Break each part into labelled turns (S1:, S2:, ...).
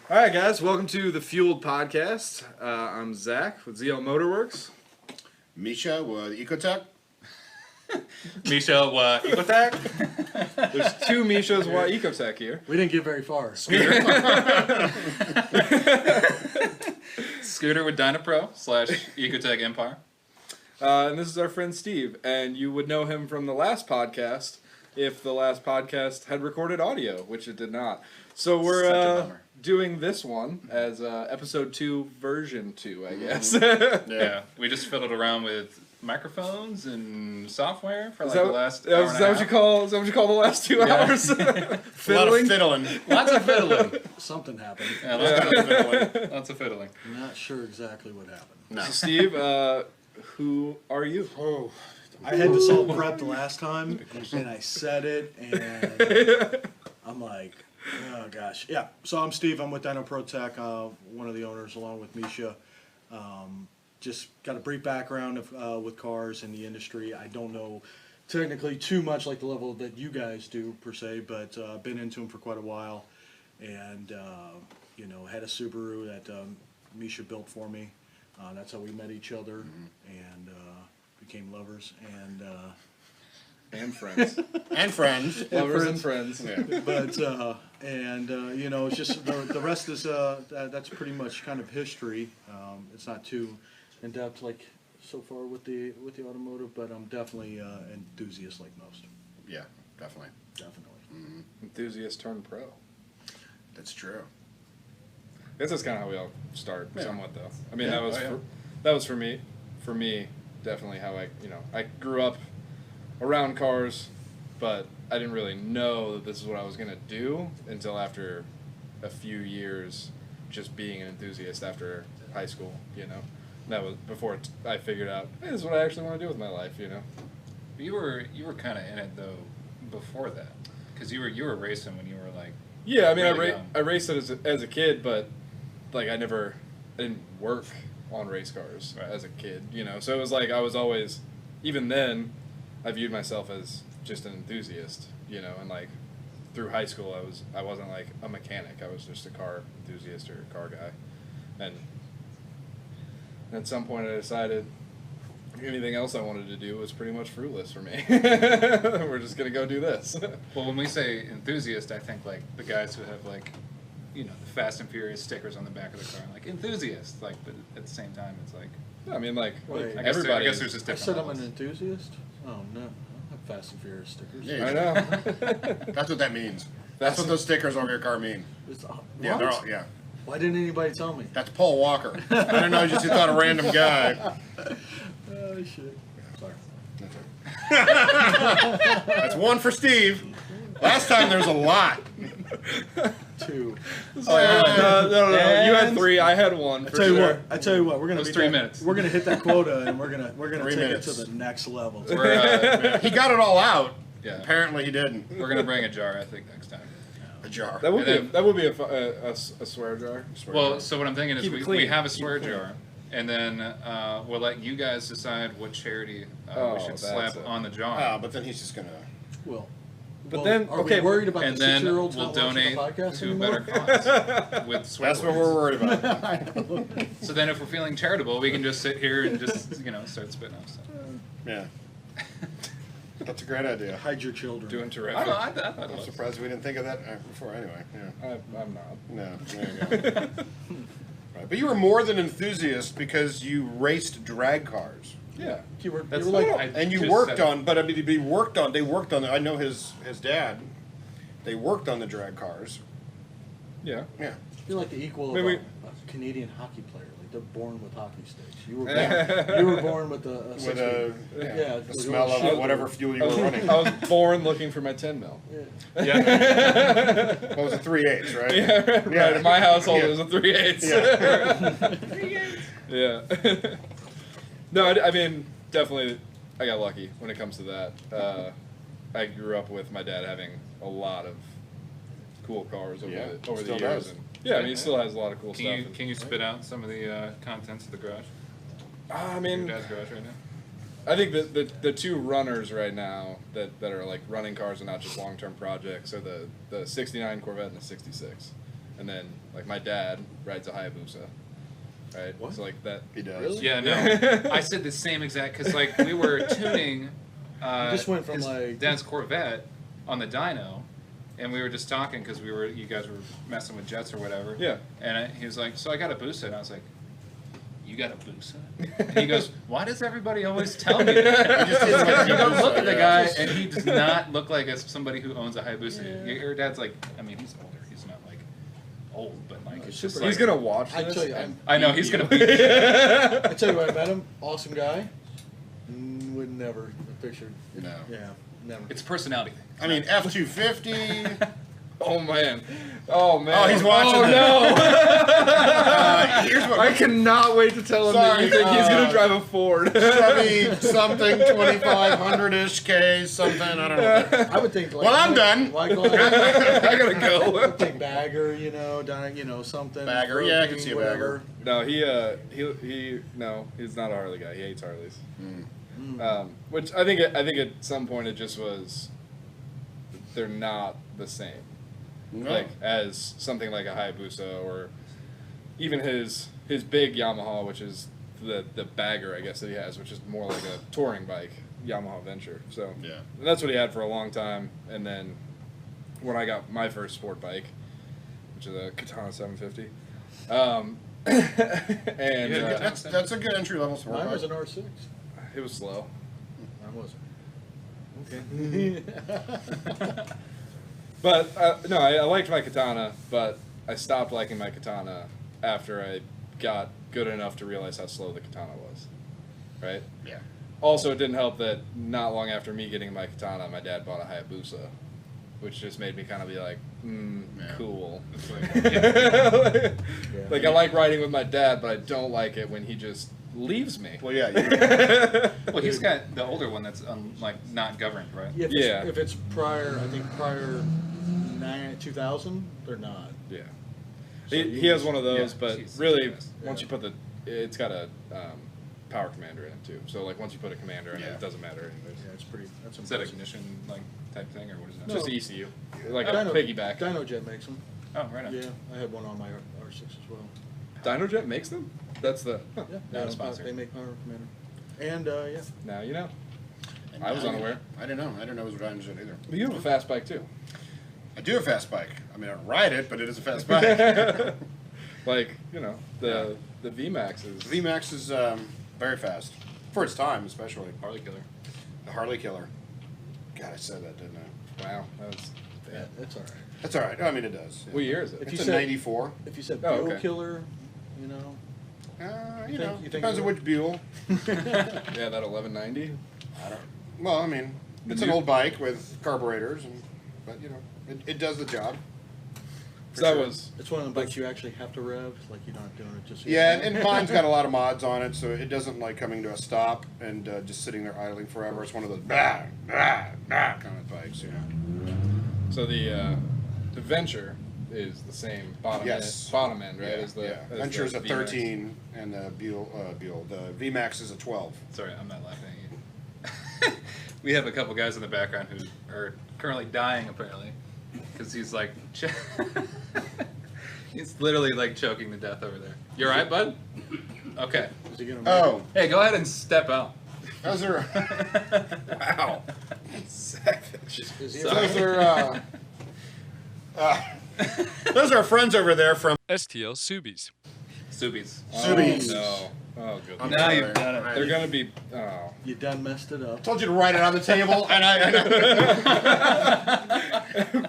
S1: All right, guys, welcome to the Fueled Podcast. I'm Zach with ZL Motorworks.
S2: Misha with Ecotec.
S3: Misha with Ecotec.
S1: There's two Mishas with Ecotec here.
S4: We didn't get very far.
S3: Scooter with Dyno Pro / Ecotec Empire.
S1: And this is our friend Steve, and you would know him from the last podcast if the last podcast had recorded audio, which it did not. So we're doing this one as episode 2, version 2, I guess.
S3: Yeah, we just fiddled around with microphones and software for the last hour and a half.
S1: Is that what you call the last 2 hours? Fiddling?
S3: Lots of fiddling.
S4: Something happened.
S3: Yeah, lots of fiddling. Lots of fiddling.
S4: I'm not sure exactly what happened.
S2: No.
S1: So Steve, who are you?
S4: Oh, I had this all prepped the last time, and I said it, and I'm like, oh gosh. Yeah, so I'm Steve. I'm with Dyno Projects, one of the owners along with Misha. Just got a brief background with cars in the industry. I don't know technically too much like the level that you guys do per se, but been into them for quite a while, and had a Subaru that Misha built for me. That's how we met each other and became lovers
S1: And friends.
S2: And friends.
S1: Lovers and friends.
S2: Yeah.
S4: But it's just the rest is that's pretty much kind of history. It's not too in depth like so far with the automotive, but I'm definitely enthusiast like most.
S2: Yeah, definitely.
S4: Definitely.
S1: Enthusiast turned pro.
S2: That's true.
S1: I guess that's kind of how we all start, somewhat though. I mean,
S2: Yeah.
S1: that was for me, definitely how I grew up around cars, but I didn't really know that this is what I was gonna do until after a few years, just being an enthusiast after high school. That was before I figured out, hey, this is what I actually want to do with my life.
S3: You were kind of in it though before that, because you were racing when you were like.
S1: Yeah, I mean,
S3: really
S1: I raced it as a kid, but like I didn't work on race cars as a kid. So it was like I was always, even then, I viewed myself as just an enthusiast, and like through high school I wasn't like a mechanic, I was just a car enthusiast or a car guy. And at some point I decided anything else I wanted to do was pretty much fruitless for me. We're just going to go do this.
S3: Well, when we say enthusiast, I think like the guys who have like, the Fast and Furious stickers on the back of the car, like enthusiast, like, but at the same time it's like.
S1: I mean, like,
S4: Wait,
S3: I guess
S1: everybody.
S3: there's just
S4: I
S3: different
S4: said I'm
S3: levels.
S4: an enthusiast. Oh no, I don't have Fast and Furious stickers.
S2: Yeah.
S1: I know.
S2: That's what that means. That's what those stickers over your car mean. Yeah,
S4: What?
S2: they're all, yeah.
S4: Why didn't anybody tell me?
S2: That's Paul Walker. I don't know, you just thought a random guy.
S4: Oh shit. Sorry.
S2: That's one for Steve. Last time there was a lot.
S4: 2.
S1: No. You had 3. I had 1.
S4: I tell you what. We're gonna
S3: It was
S4: beat
S3: 3
S4: that-
S3: minutes.
S4: We're gonna hit that quota, and we're gonna
S2: 3
S4: take
S2: minutes.
S4: it to the next level.
S2: He got it all out.
S3: Yeah.
S2: Apparently he didn't.
S3: We're gonna bring a jar, I think, next time.
S2: A jar.
S1: That would
S3: And
S1: be a swear jar.
S3: Well, so what I'm thinking is
S1: Keep it
S3: we
S1: clean.
S3: have a swear jar, and then we'll let you guys decide what charity we should
S1: that's
S3: slap
S1: it.
S3: on the jar.
S2: But then he's just gonna.
S4: Well,
S1: then-
S4: are
S1: okay,
S4: we worried about
S3: And
S4: the
S3: then
S4: 6-year-olds
S3: we'll
S4: not watching the
S3: donate
S4: podcast
S3: to
S4: anymore?
S3: better cause with swear
S2: That's what
S3: words.
S2: we're worried about.
S3: So then if we're feeling charitable, we can just sit here and just, start spitting off stuff.
S2: Yeah. That's a great idea.
S4: Hide your children.
S1: Doing
S3: I
S1: terrific.
S3: don't know, I thought it
S2: I'm
S3: was.
S2: surprised we didn't think of that before anyway. Yeah.
S1: I'm not.
S2: No, there you go. Right. But you were more than enthusiast because you raced drag cars.
S1: Yeah.
S4: You were
S3: That's
S4: like,
S3: I
S2: And you
S3: just
S2: worked
S3: said-
S2: on, but I mean, they worked on, I know his dad, they worked on the drag cars.
S1: Yeah.
S2: Yeah.
S4: you're like the equal
S1: Wait,
S4: of
S1: wait.
S4: a Canadian hockey player. Like they're born with hockey sticks. You were born with a
S2: With a,
S4: yeah,
S2: the smell of whatever fuel you were running.
S1: I was born looking for my 10 mil.
S4: Yeah.
S3: Yeah.
S2: What was it, 3/8, right?
S1: Yeah, right. In my household, it was a 3/8.
S2: Yeah.
S1: Yeah. No, I mean, definitely, I got lucky when it comes to that. I grew up with my dad having a lot of cool cars over the
S2: still
S1: years.
S2: does.
S1: And yeah, I mean, he still has a lot of cool
S3: Can
S1: stuff.
S3: you spit out some of the contents of the garage?
S1: I
S3: Your
S1: mean,
S3: dad's garage right now?
S1: I think the two runners right now that are like running cars and not just long-term projects are the 69 Corvette and the 66. And then like my dad rides a Hayabusa. Right?
S4: What?
S1: So like that.
S2: He does.
S4: Really?
S3: Yeah, no. I said the same exact, because like we were tuning
S4: You just went from
S3: his
S4: like
S3: dad's Corvette on the dyno, and we were just talking because you guys were messing with jets or whatever.
S1: Yeah.
S3: And he was like, so I got a Busa, and I was like, you got a Busa? And he goes, why does everybody always tell me that?
S2: He just didn't like
S3: You don't
S2: Hayabusa,
S3: look at the
S2: yeah.
S3: guy, and he does not look like somebody who owns a Hayabusa. Your dad's like, I mean, he's older. He's not like old, but like it's just
S1: He's
S3: like,
S1: gonna watch
S4: I
S1: this.
S4: tell you,
S1: and
S3: I know he's gonna beat you.
S4: I tell you what, I met him. Awesome guy. Would never have pictured.
S2: No.
S4: Yeah, never.
S3: It's a personality thing.
S2: I mean, F-250.
S1: Oh man. Oh man.
S2: Oh, he's watching
S1: Oh
S2: it.
S1: no.
S2: Here's what
S1: I cannot wait to tell him that you
S2: Sorry,
S1: think he's gonna drive a Ford.
S2: Chevy something 2500-ish K something. I don't know.
S4: I would think like.
S2: Well, I'm done.
S4: Like,
S1: I gotta
S4: I
S1: go.
S4: would think Bagger, something.
S2: Bagger, yeah, I can see a
S4: whatever.
S1: No, no, he's not a Harley guy. He hates Harleys. Which I think at some point it just was. They're not the same.
S2: No.
S1: Like as something like a Hayabusa or even his big Yamaha, which is the bagger I guess that he has, which is more like a touring bike, Yamaha Venture. So
S2: Yeah.
S1: and that's what he had for a long time. And then when I got my first sport bike, which is a Katana 750, and
S2: That's a good entry level sport.
S4: Mine was
S2: bike.
S4: an R6.
S1: it was slow.
S4: Mine wasn't.
S1: But no, I liked my Katana, but I stopped liking my Katana after I got good enough to realize how slow the Katana was. Right?
S2: Yeah.
S1: Also, it didn't help that not long after me getting my Katana, my dad bought a Hayabusa, which just made me kind of be like,
S2: Yeah.
S1: cool.
S3: It's like,
S1: Like, I like riding with my dad, but I don't like it when he just leaves me.
S2: Well, yeah.
S3: well, he's got the older one that's like not governed, right?
S4: If
S1: Yeah.
S4: If it's prior 2000, they're not.
S1: Yeah.
S4: So
S1: He has one of those,
S3: Yeah,
S1: but
S3: Jesus
S1: really,
S3: Christ.
S1: once you put it's got a power commander in it too. So like once you put a commander in it,
S2: Yeah.
S1: it doesn't matter anyways.
S4: Yeah, it's pretty. That's
S3: Is that
S4: impressive.
S3: ignition like type thing or what is that?
S4: No.
S1: Just ECU, like a
S4: Dyno-
S1: piggyback.
S4: Dynojet makes them.
S3: Oh, right on.
S4: Yeah, I had one on my R6 as well.
S1: Dynojet makes them. That's the. Huh.
S4: Yeah,
S3: Not a
S4: yeah,
S3: sponsor.
S4: they make power commander. And yeah,
S1: Now you know.
S2: And
S1: I was unaware.
S2: I didn't know. I didn't know it was Dynojet either.
S1: But you have a fast bike too.
S2: I do have a fast bike. I mean, I don't ride it, but it is a fast bike.
S1: Like the VMAX is.
S2: VMAX is very fast for its time, especially.
S3: Harley killer.
S2: The Harley Killer. God, I said that, didn't I?
S1: Wow, that's.
S4: yeah, that's all right.
S2: That's all right. I mean, it does. Yeah.
S1: What year is it?
S4: If
S2: It's
S4: you
S2: a
S4: said-
S2: 94.
S4: If you said
S1: Oh,
S4: Buell
S1: okay.
S4: Killer, you know,
S2: You
S4: think-
S2: know,
S4: you think
S2: depends
S4: it
S2: on
S4: would?
S2: which Buell.
S1: Yeah, that 1190.
S2: I don't. Well, I mean, it's an
S1: new-
S2: old bike with carburetors, but it does the job.
S1: So that was.
S4: it's one of the bikes you actually have to rev. Like you're not doing it just.
S2: Yeah, and mine's got a lot of mods on it, so it doesn't like coming to a stop and just sitting there idling forever. It's one of those bah, bah, bah kind of bikes, you know.
S1: So the Venture is the same
S2: Yes.
S1: bottom end, right?
S2: Yeah,
S1: As the
S2: yeah.
S1: as
S2: Venture is
S1: the
S2: a
S1: VMAX.
S2: 13, and the Buell, the VMAX is a 12.
S3: Sorry, I'm not laughing at you. We have a couple guys in the background who are currently dying, apparently, because he's like, he's literally like choking to death over there. You all right, bud? Okay.
S4: Is he gonna make
S2: Oh,
S3: Hey, go ahead and step out.
S2: those are
S1: Wow. Savage.
S4: it? Is he
S3: Sorry.
S2: those are those are friends over there from
S5: STL Subies.
S3: Subies.
S2: Subies.
S1: Oh, no. Oh, good.
S2: I'm
S3: Now
S2: sorry.
S3: you've done it.
S1: They're gonna be. Oh.
S4: You done messed it up.
S2: Told you to write it on the table, and I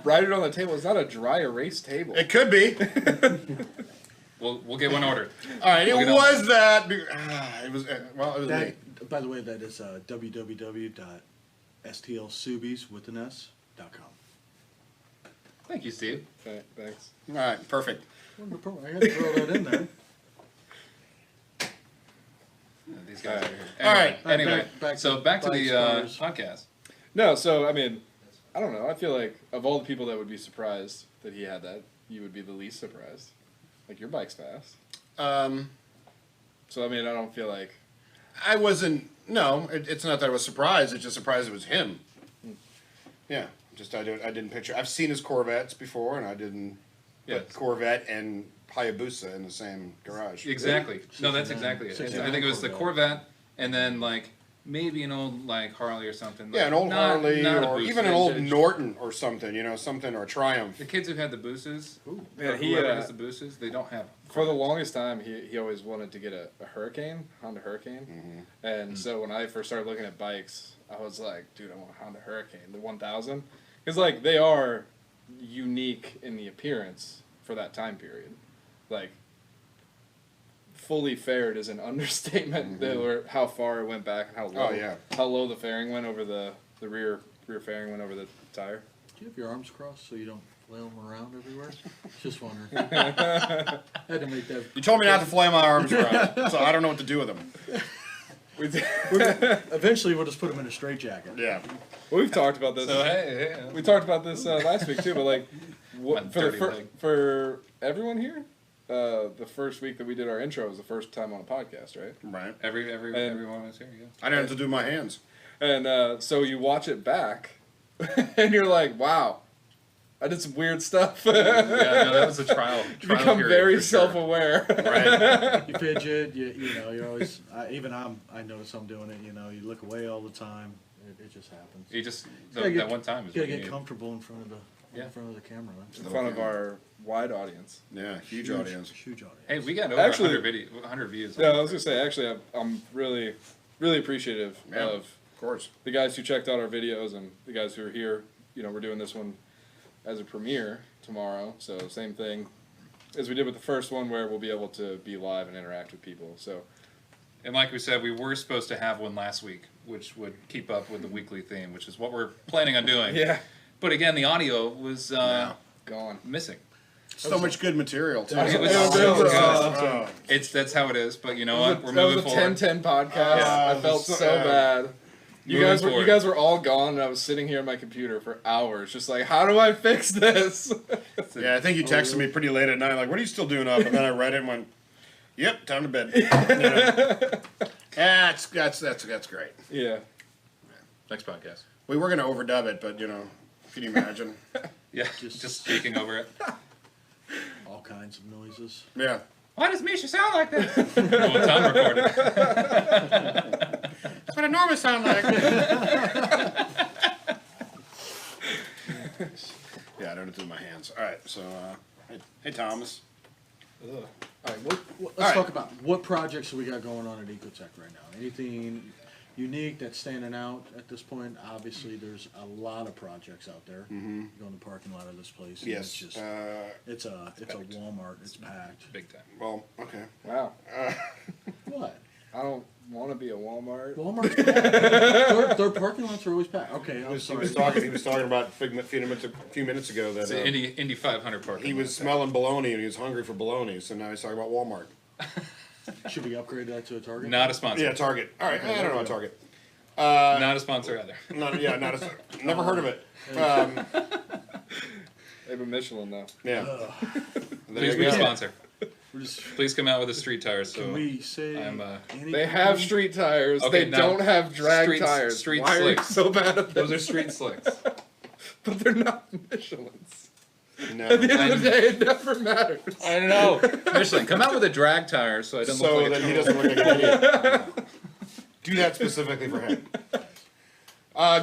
S1: Write it on the table. It's not a dry erase table.
S2: it could be.
S3: We'll get one ordered.
S2: All right, it
S3: Look it up.
S2: was that. It was well, it was me.
S4: That, by the way, that is www.stlsubies.com.
S3: Thank you, Steve.
S1: Okay, thanks.
S2: All right, perfect.
S4: I had to throw that in there.
S3: These guys are here.
S2: All right.
S3: Anyway,
S4: Back
S3: so
S4: to
S3: back to the
S4: bikes,
S3: podcast.
S1: No, so I mean, I don't know. I feel like of all the people that would be surprised that he had that, you would be the least surprised. Like your bike's fast. So I mean, I don't feel like.
S2: I wasn't. No, it's not that I was surprised. It's just surprised it was him. Yeah, just I didn't picture. I've seen his Corvettes before, and I didn't put Corvette and Hayabusa in the same garage.
S3: Exactly. No, that's exactly it. I think it was the Corvette, and then like maybe an old like Harley or something.
S2: Yeah,
S3: like,
S2: an old Harley,
S3: not
S2: or even an old Norton or something. You know, something or a Triumph.
S3: The kids who had the Booses,
S1: Yeah,
S3: whoever has the Booses, they don't have.
S1: For the longest time, he always wanted to get a Hurricane, Honda Hurricane. And so when I first started looking at bikes, I was like, dude, I want a Honda Hurricane, the 1000. Because, like, they are unique in the appearance for that time period. Like, fully fared is an understatement. They were how far it went back and how low, how low the fairing went over the rear fairing went over the tire.
S4: Do you have your arms crossed so you don't flail them around everywhere? Just wondering. Had to make that.
S2: You told me not to fly my arms around, so I don't know what to do with them.
S4: Eventually, we'll just put them in a straitjacket.
S2: Yeah.
S1: Well, we've talked about this.
S3: So hey,
S1: we talked about this last week too, but like, for everyone here, the first week that we did our intro was the first time on a podcast, right?
S2: Right.
S3: Everyone was here. Yeah.
S2: I didn't have to do my hands.
S1: And so you watch it back, and you're like, wow, I did some weird stuff.
S3: Yeah, no, that was a trial.
S1: You become very self-aware.
S2: Right.
S4: You fidget. You know. You're always. I notice I'm doing it. You know. You look away all the time. It just happens.
S3: You just
S4: that
S3: one time is
S4: you
S3: what
S4: gotta
S3: you
S4: get
S3: need.
S4: comfortable in front of the camera.
S1: In front of our wide audience.
S2: Yeah, huge audience.
S4: Huge audience.
S3: Hey, we got over 100 views.
S1: Yeah, I was gonna say actually, I'm really, really appreciative of
S2: course.
S1: the guys who checked out our videos and the guys who are here. You know, we're doing this one as a premiere tomorrow, so same thing as we did with the first one, where we'll be able to be live and interact with people. So,
S3: and like we said, we were supposed to have one last week, which would keep up with the weekly theme, which is what we're planning on doing.
S1: Yeah.
S3: But again, the audio was
S1: gone,
S3: missing.
S2: So much good material too.
S3: It was so good. That's how it is. But you know what? We're moving forward.
S1: That was a 10-10 podcast. I felt so bad. You guys were all gone, and I was sitting here at my computer for hours, just like, how do I fix this?
S2: Yeah, I think you texted me pretty late at night, like, what are you still doing up? And then I read it and went, yep, time to bed. That's great.
S1: Yeah.
S3: Next podcast.
S2: We were going to overdub it, but, you know, can you imagine?
S3: Yeah, just speaking over it.
S4: All kinds of noises.
S2: Yeah.
S3: Why does Misha sound like this? Well, time recording.
S2: That's what it normally sound like. Yeah, I don't have to do my hands. All right, so, hey Thomas.
S4: All right, let's talk about what projects we got going on at Ecotec right now. Anything unique that's standing out at this point? Obviously, there's a lot of projects out there. You go in the parking lot of this place.
S2: Yes.
S4: It's just, it's a Walmart. It's packed.
S3: Big time.
S2: Well, okay.
S1: Wow.
S4: What?
S1: I don't want to be a Walmart.
S4: Walmart's packed. Their parking lots are always packed. Okay, I'm sorry.
S2: He was talking about a few minutes ago that
S3: It's an Indy 500 parking.
S2: he was smelling bologna and he was hungry for bologna, so now he's talking about Walmart.
S4: Should we upgrade that to a Target?
S3: Not a sponsor.
S2: Yeah, Target. All right, I don't know Target.
S3: Not a sponsor either.
S2: Never heard of it.
S1: They have a Michelin though.
S2: Yeah.
S3: Please be a sponsor.
S4: We're just,
S3: Please come out with a street tire. So
S4: can we say
S3: I'm,
S4: anything?
S1: They have street tires.
S3: Okay,
S1: they
S3: now,
S1: don't have drag tires.
S3: Street
S1: Why
S3: slicks.
S1: are you so bad at
S3: Those
S1: this?
S3: are street slicks.
S1: But they're not Michelins.
S2: No.
S1: At the end of the day, it never matters.
S3: I don't know. Michelin, come out with a drag tire so I don't
S2: So
S3: look like
S2: that
S3: a
S2: he
S3: troll.
S2: doesn't look like an idiot. Do that specifically for him.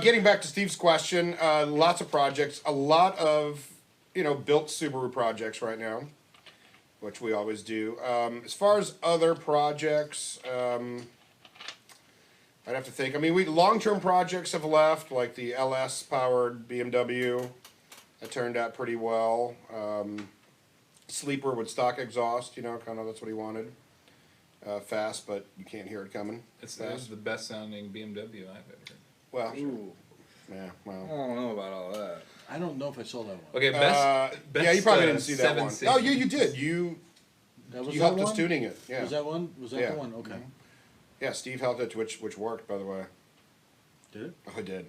S2: Getting back to Steve's question, lots of projects, a lot of built Subaru projects right now, which we always do. As far as other projects, I'd have to think. I mean, long-term projects have left, like the LS-powered BMW. That turned out pretty well. Sleeper with stock exhaust, kind of that's what he wanted. Fast, but you can't hear it coming.
S3: It's
S2: fast.
S3: the best sounding BMW I've ever heard.
S2: Well,
S1: Ooh,
S2: yeah,
S1: I
S2: well.
S1: don't know about all that.
S4: I don't know if I saw that one.
S3: Okay, best
S2: Yeah, you probably didn't see that one.
S3: 760.
S2: Oh, you did. You
S4: Was
S2: you
S4: that
S2: helped
S4: one?
S2: us tuning it. Yeah.
S4: Was that one? Was that
S2: Yeah.
S4: the one? Okay.
S2: Yeah, Steve helped it, which worked, by the way.
S4: Did it?
S2: Oh, it did.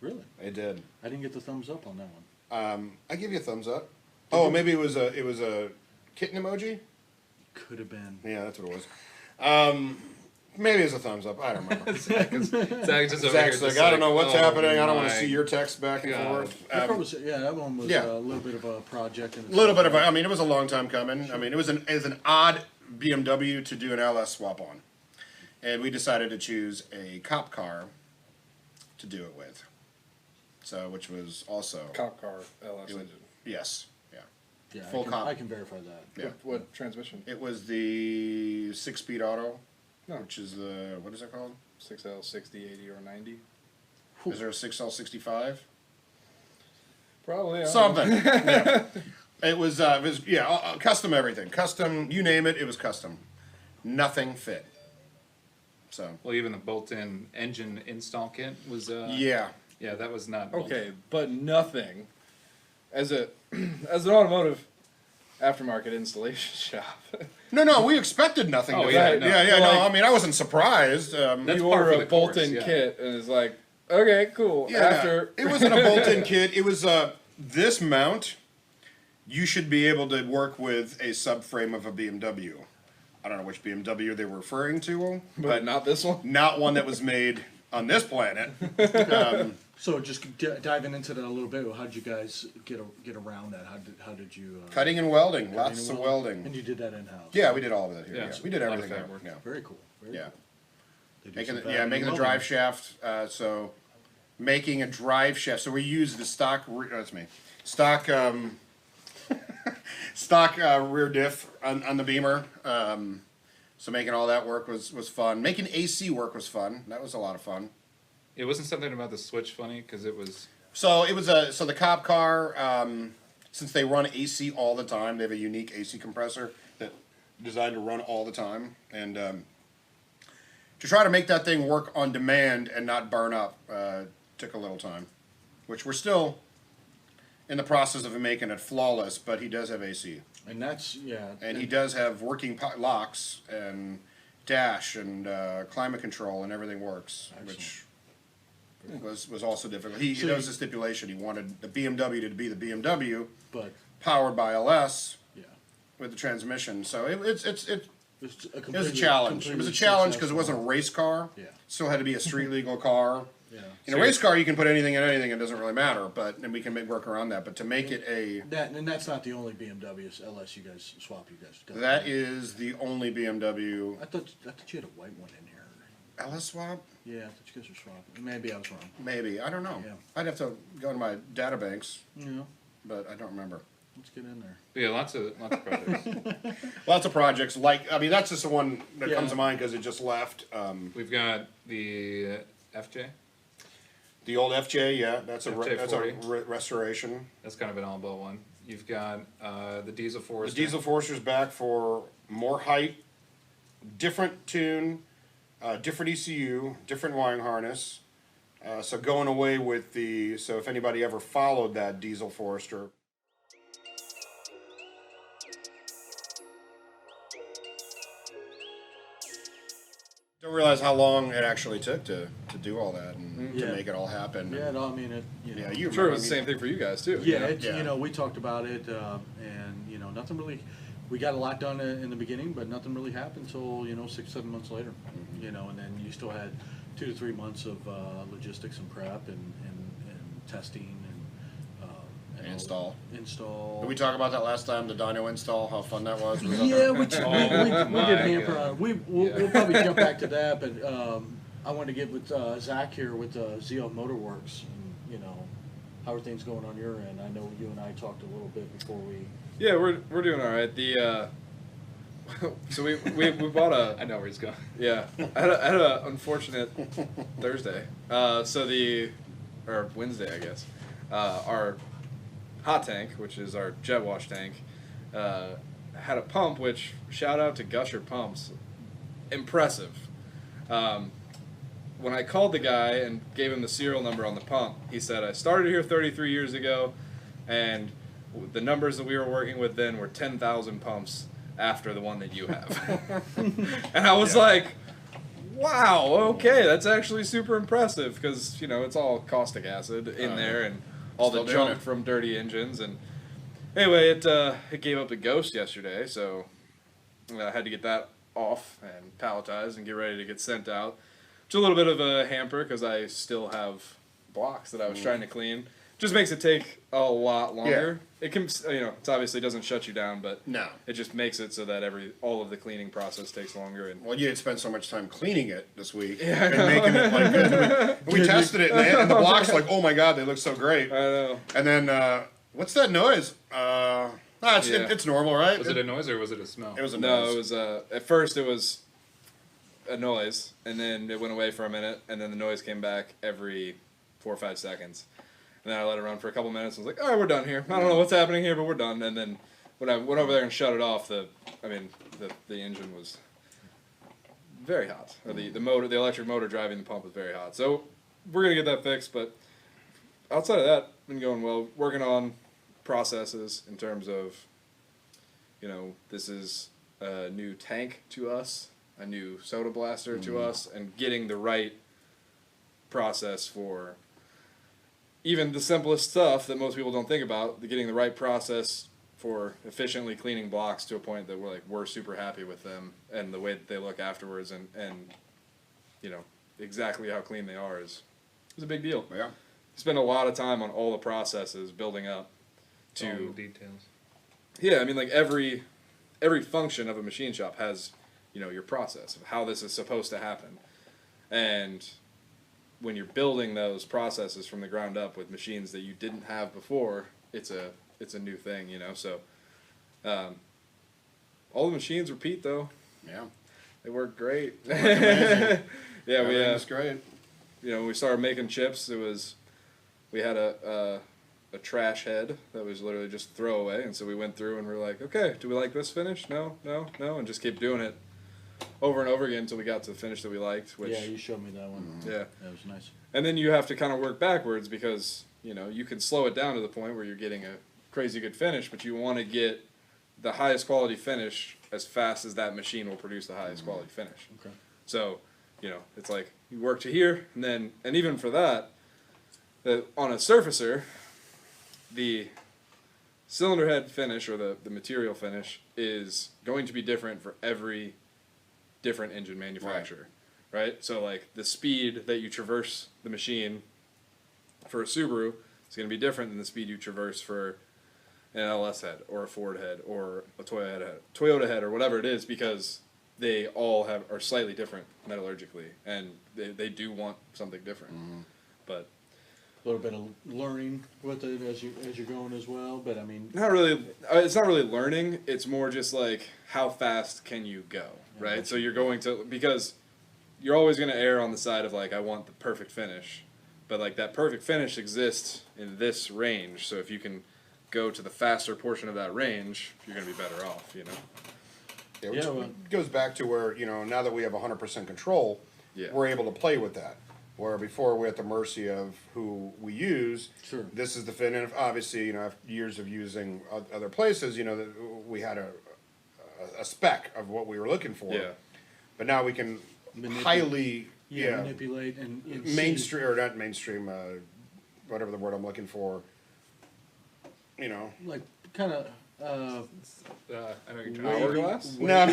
S4: Really?
S2: It did.
S4: I didn't get the thumbs up on that one.
S2: I give you a thumbs up. Oh, maybe it was a kitten emoji.
S4: Could have been.
S2: Yeah, that's what it was. Maybe it's a thumbs up. I don't remember.
S3: Zach just over here
S2: Zach's
S3: just
S2: like, I don't know what's
S3: oh
S2: happening. I don't want to
S3: my
S2: see your text back and
S3: God.
S2: forth.
S4: That one was, that one was
S2: yeah.
S4: a little bit of a project.
S2: A little bit of I mean, it was a long time coming. I mean, it was an odd BMW to do an LS swap on. And we decided to choose a cop car to do it with. So, which was also...
S1: Cop car LS engine.
S2: Yes, yeah.
S4: Yeah,
S2: Full cop.
S4: I can verify that.
S2: Yeah.
S1: What transmission?
S2: It was the 6-speed auto,
S1: No.
S2: which is the... What is it called?
S1: 6L, 60, 80, or 90?
S2: Is there a 6L65?
S1: Probably. I don't
S2: Something.
S1: know.
S2: Yeah. It was custom everything. Custom, you name it, it was custom. Nothing fit. So.
S3: Well, even the built-in engine install kit was.
S2: Yeah.
S3: Yeah, that was not. built
S1: Okay,
S3: in.
S1: but nothing. As an automotive aftermarket installation shop.
S2: No, we expected nothing.
S3: Oh,
S2: to
S3: yeah,
S2: fit.
S3: no.
S2: Yeah,
S1: Like-
S2: no, I mean, I wasn't surprised.
S3: That's
S1: You
S3: par
S1: order
S3: for
S1: a
S3: the course,
S1: bolt-in
S3: yeah.
S1: kit, and it's like, okay, cool.
S2: Yeah,
S1: After
S2: it wasn't a bolt-in kit. It was this mount. You should be able to work with a subframe of a BMW. I don't know which BMW they were referring to,
S1: but not this one.
S2: not one that was made on this planet.
S4: So just diving into that a little bit, how did you guys get around that? How did you
S2: Cutting and welding,
S4: cutting
S2: lots
S4: and
S2: of welding.
S4: And you did that in house.
S2: Yeah, we did all of it here.
S3: Yeah,
S2: Yeah, we did
S3: a lot of
S2: everything.
S3: fab work.
S2: Yeah,
S4: Very cool. Very
S2: yeah.
S4: cool. They do
S2: Making
S4: some
S2: the,
S4: fab
S2: making the
S4: welding.
S2: drive shaft. So making a drive shaft. So we use the stock. That's me. Stock. Stock rear diff on the Beamer. So making all that work was fun. Making AC work was fun. That was a lot of fun.
S3: It wasn't something about the switch funny because it was.
S2: So it was the cop car. Since they run AC all the time, they have a unique AC compressor that designed to run all the time, and to try to make that thing work on demand and not burn up took a little time, which we're still in the process of making it flawless. But he does have AC,
S4: And that's
S2: and he does have working locks and dash and climate control, and everything works, which was also difficult. He
S4: So
S2: knows the stipulation. He wanted the BMW to be the BMW,
S4: but
S2: powered by LS
S4: yeah.
S2: with the transmission. So it
S4: It's a
S2: was a
S4: completely-
S2: challenge. It was a
S4: completely
S2: challenge because it wasn't a
S4: successful.
S2: race car.
S4: Yeah.
S2: Still had to be a street legal car.
S4: Yeah.
S2: In a race car, you can put anything in anything; it doesn't really matter. But and we can work around that. But to make it
S4: That's not the only BMW LS you guys swap. You guys got.
S2: that is the only BMW
S4: I thought you had a white one in here.
S2: LS swap.
S4: Yeah, I thought you guys were swapping. Maybe I was wrong.
S2: Maybe I don't know.
S4: Yeah.
S2: I'd have to go to my data banks,
S4: Yeah.
S2: but I don't remember.
S4: Let's get in there.
S3: Yeah, lots of projects.
S2: Lots of projects. Like that's just the one that
S4: Yeah.
S2: comes to mind because it just left.
S3: We've got the FJ.
S2: The old FJ, yeah, that's a
S3: FJ40.
S2: restoration.
S3: That's kind of an all-about one. You've got the Diesel
S2: The
S3: Forester.
S2: Diesel Forester's back for more height, different tune, different ECU, different wiring harness. So going away with so if anybody ever followed that Diesel Forester. Don't realize how long it actually took to do all that and to
S4: Yeah.
S2: make it all happen.
S4: Yeah, no, I mean it.
S2: Yeah, you
S1: I'm sure it
S2: remember,
S1: was the same thing for you guys too.
S4: Yeah,
S2: Yeah.
S4: we talked about it, and nothing really. We got a lot done in the beginning, but nothing really happened until 6-7 months later. And then you still had 2 to 3 months of logistics and prep and testing and
S2: Install.
S4: Install.
S2: Did we talk about that last time, the dyno install, how fun that was?
S4: Yeah, we did
S3: my
S4: hamper
S3: God.
S4: on it. We'll probably jump back to that, but I wanted to get with Zach here with Zio Motorworks. And, how are things going on your end? I know you and I talked a little bit before we.
S1: Yeah, we're doing all right. The so we bought a.
S3: I know where he's going.
S1: Yeah, I had a unfortunate Thursday. Or Wednesday, I guess. Our hot tank, which is our jet wash tank, had a pump. Which shout out to Gusher Pumps, impressive. When I called the guy and gave him the serial number on the pump, he said, I started here 33 years ago, and the numbers that we were working with then were 10,000 pumps after the one that you have. And I was like, wow, okay, that's actually super impressive, because, it's all caustic acid in there and all the
S2: Still doing
S1: junk
S2: it.
S1: from dirty engines. And anyway, it gave up the ghost yesterday, so I had to get that off and palletized and get ready to get sent out. Just a little bit of a hamper because I still have blocks that I was trying to clean. Just makes it take a lot longer. It can, it obviously doesn't shut you down, but
S2: No.
S1: it just makes it so that all of the cleaning process takes longer. And
S2: Well, you didn't spend so much time cleaning it this week and making it like good. And we tested it, and the blocks like, oh my god, they look so great.
S1: I know.
S2: And then, what's that noise? It's normal, right?
S3: Was it a noise or was it a smell?
S2: It was a
S1: No,
S2: noise.
S1: it was at first it was a noise, and then it went away for a minute, and then the noise came back every 4 or 5 seconds. And then I let it run for a couple minutes. And I was like, all right, we're done here. I don't know what's happening here, but we're done. And then when I went over there and shut it off, the engine was very hot. Or the motor, the electric motor driving the pump was very hot. So we're gonna get that fixed. But outside of that, been going well. Working on processes in terms of, this is a new tank to us, a new soda blaster to us, and getting the right process for even the simplest stuff that most people don't think about, getting the right process for efficiently cleaning blocks to a point that we're super happy with them and the way that they look afterwards and exactly how clean they are is a big deal.
S2: Yeah.
S1: Spend a lot of time on all the processes building up
S3: All
S1: to
S3: the details.
S1: yeah, I mean like every function of a machine shop has your process of how this is supposed to happen. And when you're building those processes from the ground up with machines that you didn't have before, it's a new thing, So, all the machines repeat though.
S2: Yeah.
S1: They work great.
S2: Amazing.
S1: Yeah,
S2: That's great.
S1: when we started making chips, we had a trash head that was literally just throwaway, and so we went through and we were like, okay, do we like this finish? No, and just keep doing it over and over again until we got to the finish that we liked. Which
S4: you showed me that one.
S1: yeah.
S4: That was nice.
S1: And then you have to kind of work backwards because, you can slow it down to the point where you're getting a crazy good finish, but you want to get the highest quality finish as fast as that machine will produce the highest quality finish.
S4: Okay.
S1: So, it's like you work to here, and even for that, on a surfacer, the cylinder head finish or the material finish is going to be different for every different engine manufacturer. Right? So like the speed that you traverse the machine for a Subaru is going to be different than the speed you traverse for an LS head or a Ford head or a Toyota head or whatever it is, because they all are slightly different metallurgically, and they do want something different. But
S4: A little bit of learning with it as you're going as well, but I mean,
S1: not really. It's not really learning. It's more just like how fast can you go, right? So you're going to, because you're always going to err on the side of like, I want the perfect finish, but like that perfect finish exists in this range. So if you can go to the faster portion of that range, you're going to be better off,
S2: Yeah, which
S4: Yeah, well-
S2: goes back to where, now that we have 100% control,
S1: Yeah.
S2: we're able to play with that. Where before we're at the mercy of who we use.
S4: Sure.
S2: This is the fit. And obviously, after years of using other places, that we had a spec of what we were looking for.
S1: Yeah.
S2: But now we can highly,
S4: manipulate and
S2: mainstream, or not mainstream, whatever the word I'm looking for,
S4: like kind of
S3: I know what you're trying
S1: Hourglass?
S2: No,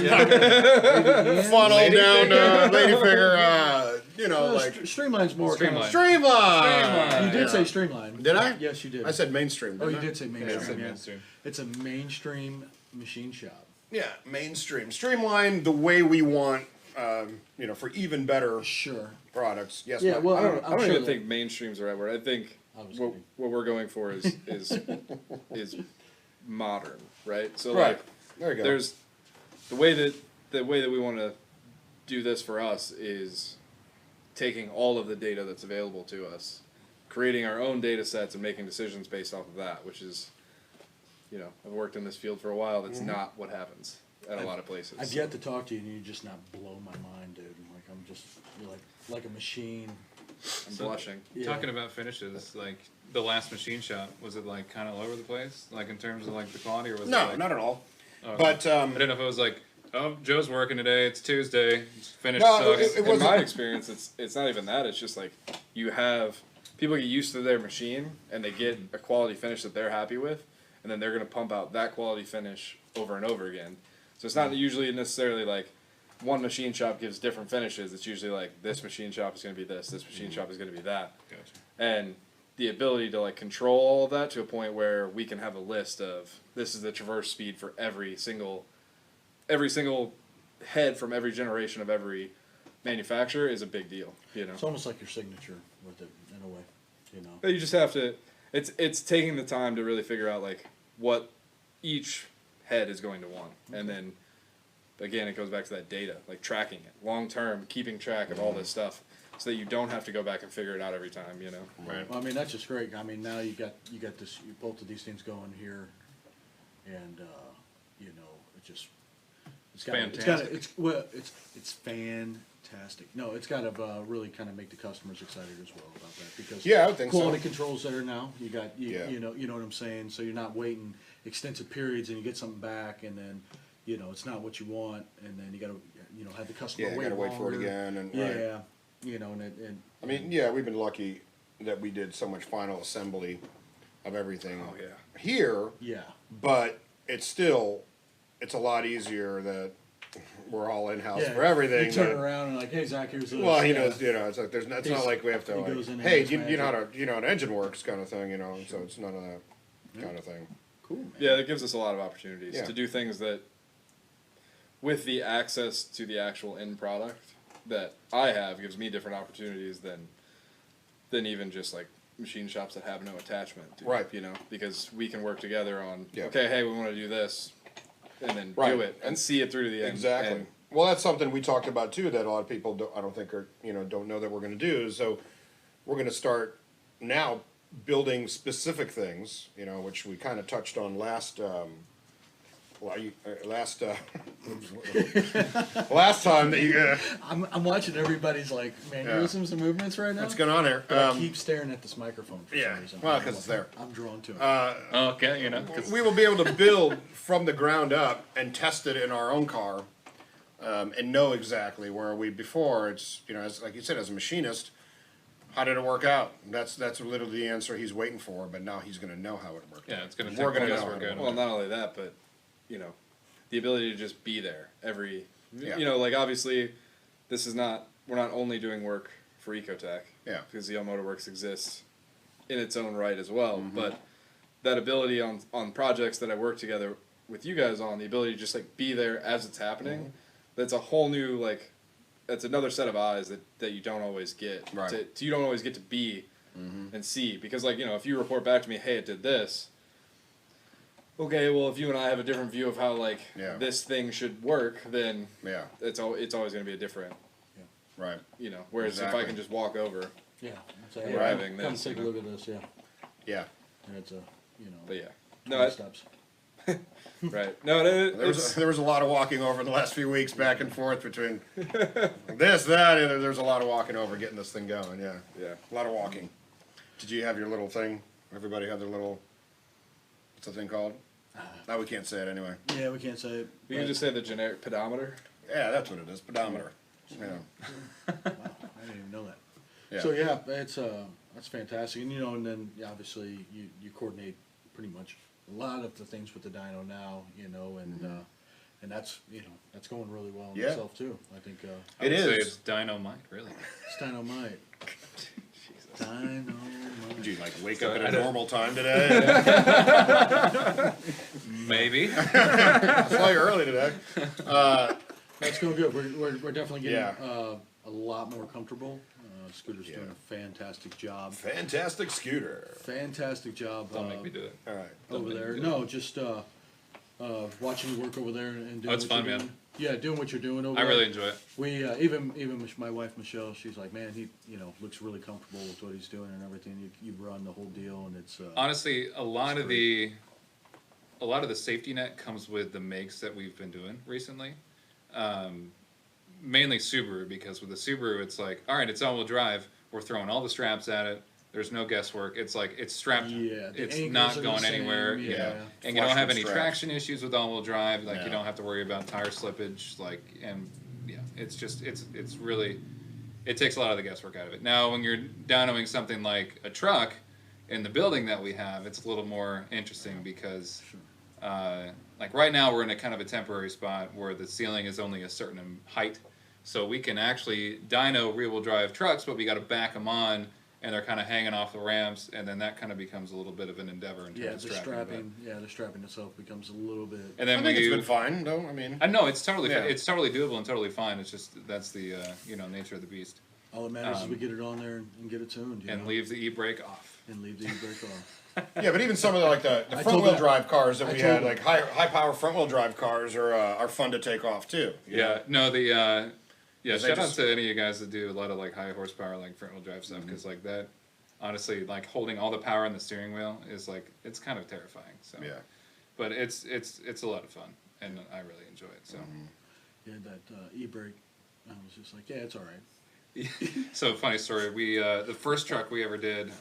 S2: funnel down to ladyfinger, like
S4: streamline's more
S3: Streamline.
S2: streamline.
S4: You did say streamline.
S2: Did I?
S4: Yes, you did.
S2: I said mainstream.
S4: Oh,
S2: didn't
S4: you
S2: I?
S4: did say
S3: Yeah,
S4: mainstream.
S3: it's a
S4: Yeah.
S3: mainstream.
S4: It's a mainstream machine shop.
S2: Yeah, mainstream. Streamline the way we want, for even better
S4: Sure.
S2: products. Yes,
S4: Yeah,
S2: Mike?
S4: well,
S1: I don't
S4: I'm sure
S1: even
S4: that-
S1: think mainstream's the right word. I think
S4: I was
S1: what
S4: kidding.
S1: we're going for is modern, right? So
S2: Right.
S1: like
S2: There you go.
S1: there's the way that we want to do this for us is taking all of the data that's available to us, creating our own data sets and making decisions based off of that, which is, I've worked in this field for a while. That's not what happens at a lot of places.
S4: I've yet to talk to you, and you just not blow my mind, dude. Like you're like a machine.
S1: I'm blushing.
S4: Yeah.
S3: Talking about finishes, like the last machine shop, was it like kind of all over the place, like in terms of like the quality, or was it
S2: No,
S3: like,
S2: not at all.
S3: oh,
S2: But
S3: I didn't know if it was like, oh, Joe's working today, it's Tuesday, finish
S2: No,
S3: sucks.
S2: it
S1: In
S2: wasn't-
S1: my experience, it's not even that. It's just like you have people get used to their machine and they get a quality finish that they're happy with, and then they're gonna pump out that quality finish over and over again. So it's not usually necessarily like one machine shop gives different finishes, it's usually like this machine shop is going to be this machine shop is going to be that.
S2: Gotcha.
S1: And the ability to like control all of that to a point where we can have a list of this is the traverse speed for every single head from every generation of every manufacturer is a big deal, you know.
S4: It's almost like your signature with it in a way, you know.
S1: But you just have to. It's taking the time to really figure out like what each head is going to want, and then again it goes back to that data, like tracking it long term, keeping track of all this stuff, so that you don't have to go back and figure it out every time, you know.
S2: Right.
S4: Well, I mean, that's just great. I mean, now you got this, both of these things going here, and you know, it's fantastic. No, it's got to really kind of make the customers excited as well about that, because
S2: Yeah, I would think so.
S4: quality control's there now. You got
S2: Yeah.
S4: you know what I'm saying. So you're not waiting extensive periods and you get something back and then you know it's not what you want, and then you got to have the customer
S2: Yeah, you
S4: wait
S2: gotta wait for it
S4: longer.
S2: again, and
S4: Yeah,
S2: right.
S4: you know, and
S2: I mean, yeah, we've been lucky that we did so much final assembly of everything
S1: Oh yeah.
S2: here,
S4: yeah.
S2: but it's a lot easier that we're all in house
S4: Yeah,
S2: for everything.
S4: You turn
S2: but-
S4: around and like, hey Zach, here's this.
S2: Well, he
S4: yeah.
S2: knows, it's like it's not
S4: He's-
S2: like we have to
S4: he
S2: like,
S4: goes in and
S2: hey,
S4: does
S2: you know
S4: magic.
S2: how an engine works kind of thing, so it's none of that kind of thing.
S4: Cool, man.
S1: Yeah, that gives us a lot of opportunities
S2: Yeah.
S1: to do things that, with the access to the actual end product that I have, gives me different opportunities than even just like machine shops that have no attachment.
S2: Right.
S1: You know, because we can work together on,
S2: Yeah.
S1: okay, hey, we want to do this, and then
S2: Right.
S1: do it and see it through to the end.
S2: Exactly.
S1: And
S2: Well, that's something we talked about too that a lot of people I don't think are don't know that we're going to do. So we're going to start now building specific things, which we kind of touched on last last time that you.
S4: I'm watching everybody's like mannerisms and movements right now.
S2: What's going on here?
S4: But I keep staring at this microphone for
S2: yeah.
S4: some reason.
S2: Well, 'cause it's there.
S4: I'm drawn to it.
S3: Okay, 'cause
S2: We will be able to build from the ground up and test it in our own car, and know exactly where we before. It's as like you said, as a machinist, how did it work out? That's literally the answer he's waiting for. But now he's going to know how it worked.
S3: yeah,
S2: out.
S3: it's gonna
S2: We're
S3: take
S2: gonna
S3: guess
S2: know
S3: we're
S2: how it
S3: good.
S2: worked.
S1: well, not only that, but the ability to just be there every.
S2: Yeah.
S1: Like obviously, we're not only doing work for Ecotec.
S2: Yeah.
S1: Because the Motorworks exists in its own right as well,
S2: Mm-hmm.
S1: but that ability on projects that I work together with you guys on, the ability to just like be there as it's happening,
S2: Mm-hmm.
S1: that's a whole new that's another set of eyes that you don't always get.
S2: Right.
S1: You don't always get to be and see, because if you report back to me, hey, it did this. Okay, well, if you and I have a different view of how
S2: Yeah.
S1: this thing should work, then
S2: Yeah.
S1: it's always going to be a different.
S2: Right.
S1: Whereas if I
S2: Exactly.
S1: can just walk over,
S4: yeah. I'd say,
S1: We're
S4: hey,
S1: having
S4: come
S1: this,
S4: take a look at this. Yeah.
S2: Yeah.
S4: And it's
S1: but yeah,
S4: 20
S1: no,
S4: steps.
S1: right, no,
S2: There was a lot of walking over in the last few weeks, back and forth between this, that, and there's a lot of walking over getting this thing going. Yeah.
S1: yeah.
S2: A lot of walking. Did you have your little thing? Everybody had their little. What's the thing called? No, we can't say it anyway.
S4: Yeah, we can't say it.
S1: We can just say the generic pedometer.
S2: Yeah, that's what it is. Pedometer. Yeah.
S4: Wow, I didn't even know that.
S2: Yeah.
S4: So yeah, that's fantastic, and and then obviously you coordinate pretty much a lot of the things with the dyno now, and that's that's going really well in
S2: Yeah.
S4: itself too. I think
S3: I would
S2: It
S3: say
S2: is.
S3: it's dynamite, really.
S4: it's dynamite. Dynamite.
S2: Did you wake
S3: So
S2: up
S3: I
S2: at a
S3: don't-
S2: normal time today?
S3: Maybe.
S2: That's why you're early today.
S4: That's going good. We're definitely getting
S2: Yeah.
S4: a lot more comfortable. Scooter's
S2: Yeah.
S4: doing a fantastic job.
S2: Fantastic scooter.
S4: Fantastic job.
S3: Don't make me do it.
S2: All right.
S4: over
S3: make me
S4: there.
S3: do it.
S4: No, just watching you work over there and doing
S3: Oh, it's
S4: what
S3: fun,
S4: you're
S3: man.
S4: doing. Yeah, doing what you're doing over
S3: I
S4: there.
S3: really enjoy it.
S4: We even my wife Michelle, she's like, man, he looks really comfortable with what he's doing and everything. You run the whole deal, and it's
S3: Honestly, a lot of the safety net comes with the makes that we've been doing recently. Mainly Subaru, because with the Subaru, it's like, all right, it's all-wheel drive. We're throwing all the straps at it. There's no guesswork. It's like it's strapped.
S4: Yeah, the
S3: it's
S4: anchors
S3: not
S4: are the
S3: going
S4: same,
S3: anywhere.
S4: yeah.
S3: And you don't
S2: Flush
S3: have
S2: with
S3: any
S2: straps.
S3: traction issues with all-wheel drive. Like
S2: No.
S3: you don't have to worry about tire slippage. It's just it's really it takes a lot of the guesswork out of it. Now, when you're dynoing something like a truck in the building that we have, it's a little more interesting because like right now we're in a kind of a temporary spot where the ceiling is only a certain height, so we can actually dyno rear-wheel drive trucks, but we got to back them on, and they're kind of hanging off the ramps, and then that kind of becomes a little bit of an endeavor in terms of strapping.
S4: The strapping itself becomes a little bit.
S3: And then
S2: I think it's been fine, though. I mean,
S3: I know it's totally
S1: Yeah.
S3: it's totally doable and totally fine. It's just that's the nature of the beast.
S4: All that matters is we get it on there and get it tuned.
S3: And leave the e-brake off.
S4: And leave the e-brake off.
S2: yeah, but even some of the
S4: I
S2: front
S4: told
S2: wheel
S4: that-
S2: drive cars that
S4: I
S2: we
S4: told
S2: had,
S4: them.
S2: like high power front wheel drive cars, are fun to take off too. you know?
S3: Yeah, no, the
S2: They
S3: shout
S2: just-
S3: out to any of you guys that do a lot of like high horsepower like front wheel drive stuff because like that, honestly, like holding all the power in the steering wheel is like it's kind of terrifying. So
S2: Yeah.
S3: but it's a lot of fun and I really enjoy it. So
S4: Yeah, that e-brake. I was just like, yeah, it's all right.
S3: so funny story. We the first truck we ever did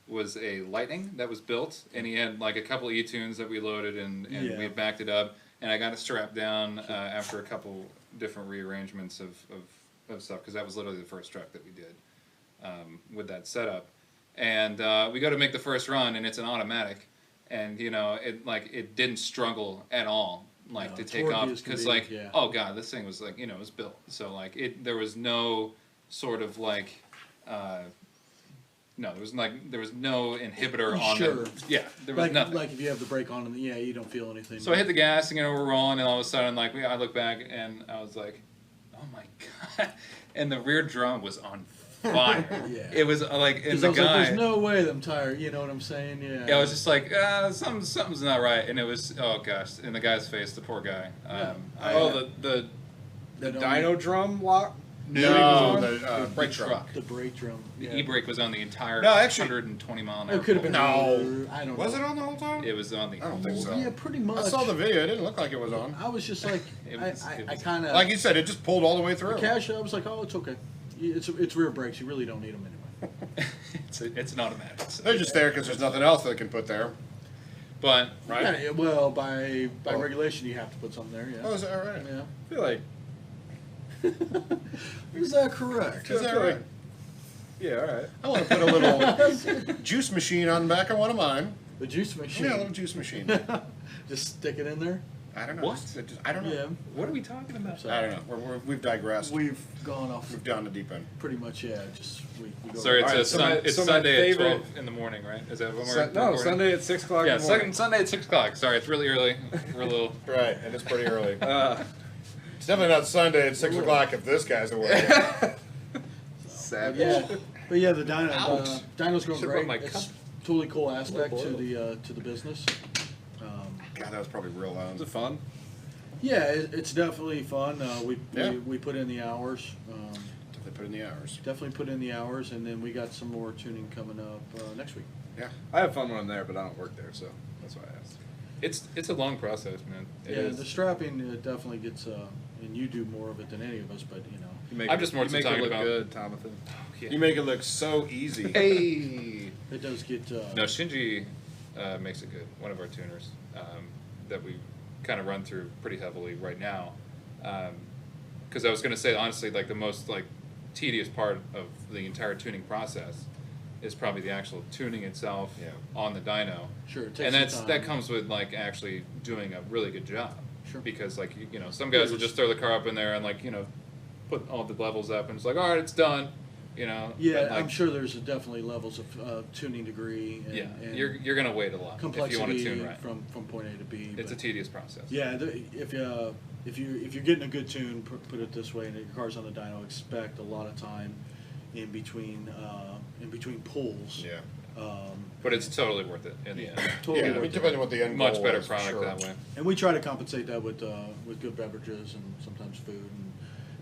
S3: was a Lightning that was built, and he had like a couple e-tunes that we loaded and
S4: Yeah.
S3: we backed it up, and I got it strapped down after a couple different rearrangements of stuff because that was literally the first truck that we did with that setup, and we go to make the first run, and it's an automatic, and it didn't struggle at all. Like
S4: No,
S3: to take
S4: torque
S3: off
S4: is
S3: because
S4: gonna
S3: like
S4: be- yeah.
S3: oh god, this thing was like it was built so like there was no sort of like no there was no inhibitor on
S4: Sure.
S3: the there was
S4: Like,
S3: nothing.
S4: like if you have the brake on, and you don't feel anything.
S3: So I hit the gas and we're rolling, and all of a sudden like I look back and I was like, oh my god, and the rear drum was on fire.
S4: Yeah.
S3: It was like and
S4: Because
S3: the
S4: I was
S3: guy.
S4: like, there's no way them tire. You know what I'm saying? Yeah.
S3: Yeah, I was just like, something's not right, and it was oh gosh, in the guy's face, the poor guy.
S1: The
S4: That
S1: dyno drum lock.
S2: No,
S1: the
S2: the brake drum.
S4: The brake drum.
S3: The
S4: Yeah.
S3: e-brake was on the entire
S2: No, actually-
S3: 120 mile an hour.
S4: It could have been.
S2: No.
S4: either, I don't know.
S2: Was it on the whole time?
S3: It was on the.
S2: I don't think so.
S4: Yeah, pretty much.
S2: I saw the video. It didn't look like it was on.
S4: I was just like,
S3: It
S4: I
S3: was- it was-
S4: kind of
S2: Like you said, it just pulled all the way through.
S4: cash. I was like, oh, it's okay. It's rear brakes. You really don't need them anyway.
S3: it's an automatic. So.
S2: They're just there because there's nothing else they can put there,
S3: But
S2: right?
S4: Yeah, well, by
S2: Oh.
S4: regulation, you have to put something there. Yeah.
S2: Oh, is that right?
S4: Yeah.
S1: I feel like
S4: Is that correct?
S2: Is that right?
S1: yeah, all right.
S2: I want to put a little juice machine on the back of one of mine.
S4: The juice machine.
S2: Yeah, a little juice machine.
S4: Just stick it in there.
S2: I don't know.
S3: What?
S2: I don't know.
S4: Yeah.
S3: what are we talking about?
S2: I don't know. We've digressed.
S4: We've gone off
S2: We've gone the deep end.
S4: pretty much. Yeah. Just we go.
S3: Sorry, it's
S1: All right,
S3: a
S1: so
S3: sun,
S1: my-
S3: it's
S1: so my
S3: Sunday at
S1: favorite-
S3: 12 in the morning, right? Is that when we're
S1: No,
S3: recording?
S1: Sunday at 6 o'clock.
S3: Yeah,
S1: in the morning.
S3: Sunday at 6 o'clock. Sorry, it's really early. We're a little.
S2: Right, and it's pretty early.
S1: Uh,
S2: It's definitely not Sunday at 6 o'clock if this guy's away.
S1: savage.
S4: But yeah, the dyno.
S3: Ouch.
S4: Dyno's going
S3: Should've
S4: great.
S3: brought my
S4: It's
S3: cup.
S4: totally cool aspect to the business.
S2: God, that was probably real loud.
S1: Was it fun?
S4: Yeah, it's definitely fun.
S2: Yeah.
S4: We put in the hours.
S2: They put in the hours.
S4: Definitely put in the hours, and then we got some more tuning coming up next week.
S2: Yeah.
S1: I have fun when I'm there, but I don't work there, so that's why I asked.
S3: It's a long process, man. It
S4: Yeah,
S3: is.
S4: the strapping definitely gets, and you do more of it than any of us, but you know.
S1: You make
S3: I'm just more
S1: you make
S3: talking
S1: it look
S3: about-
S1: good, Thomathan.
S3: Yeah.
S2: You make it look so easy.
S3: Hey.
S4: It does get.
S3: No, Shinji makes it good. One of our tuners that we kind of run through pretty heavily right now. Because I was going to say honestly, like the most like tedious part of the entire tuning process is probably the actual tuning itself
S2: Yeah.
S3: on the dyno.
S4: Sure, it takes
S3: And
S4: some
S3: that
S4: time.
S3: comes with like actually doing a really good job.
S4: Sure.
S3: Because like some guys will just throw the car up in there and like put all the levels up and it's like all right, it's done.
S4: Yeah,
S3: but, like,
S4: I'm sure there's definitely levels of tuning degree and,
S3: Yeah,
S4: and
S3: you're gonna wait a lot if you want
S4: complexity
S3: to tune right.
S4: from point A to B.
S3: It's a
S4: but
S3: tedious process.
S4: yeah, if you're getting a good tune, put it this way, and your car's on the dyno, expect a lot of time in between pulls.
S2: Yeah.
S3: But it's totally worth it in the end.
S4: Totally
S2: Yeah, I
S4: worth
S2: mean,
S4: it.
S2: depending on what the end
S3: Much
S2: goal
S3: better
S2: is, for
S3: product
S2: sure.
S3: that way.
S4: And we try to compensate that with good beverages and sometimes food,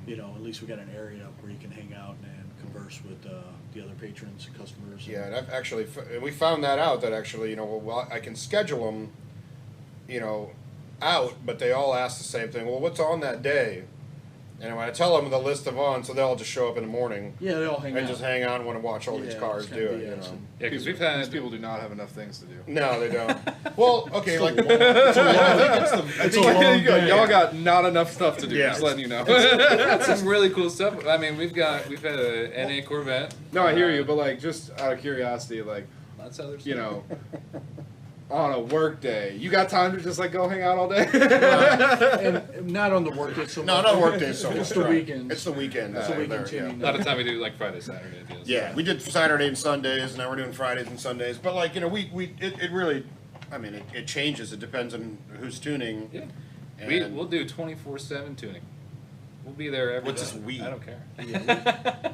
S4: and at least we got an area where you can hang out and converse with the other patrons and customers.
S2: Yeah, and I've actually, we found that out that actually, well, I can schedule them, out, but they all ask the same thing. Well, what's on that day? And when I tell them the list of on, so they'll just show up in the morning
S4: Yeah, they all hang
S2: and
S4: out.
S2: just hang out and want to watch all these
S4: Yeah,
S2: cars
S4: it's
S2: do
S4: kinda
S2: it.
S4: BS and-
S3: Yeah, because we've
S1: These
S3: had
S1: people do not have enough things to do.
S2: No, they don't. Well, okay, like
S4: It's a long day.
S1: Y'all got not enough stuff to do.
S2: Yeah.
S1: Just letting you know.
S3: some really cool stuff. I mean, we've had a NA Corvette.
S1: No, I hear you, but like, just out of curiosity, like,
S3: Lots of other stuff.
S1: on a work day. You got time to just like go hang out all day?
S4: And not on the work day so much.
S2: No, work days so much.
S4: It's the weekends.
S2: It's the weekend.
S4: It's the weekend
S2: yeah.
S4: team.
S3: A lot of time we do like Friday, Saturday deals.
S2: Yeah, we did Saturday and Sundays, and now we're doing Fridays and Sundays. But like, you know, it really, I mean, it changes. It depends on who's tuning.
S3: Yeah.
S2: And
S3: We'll do 24/7 tuning. We'll be there every
S2: What's
S3: day.
S2: this we?
S3: I don't care.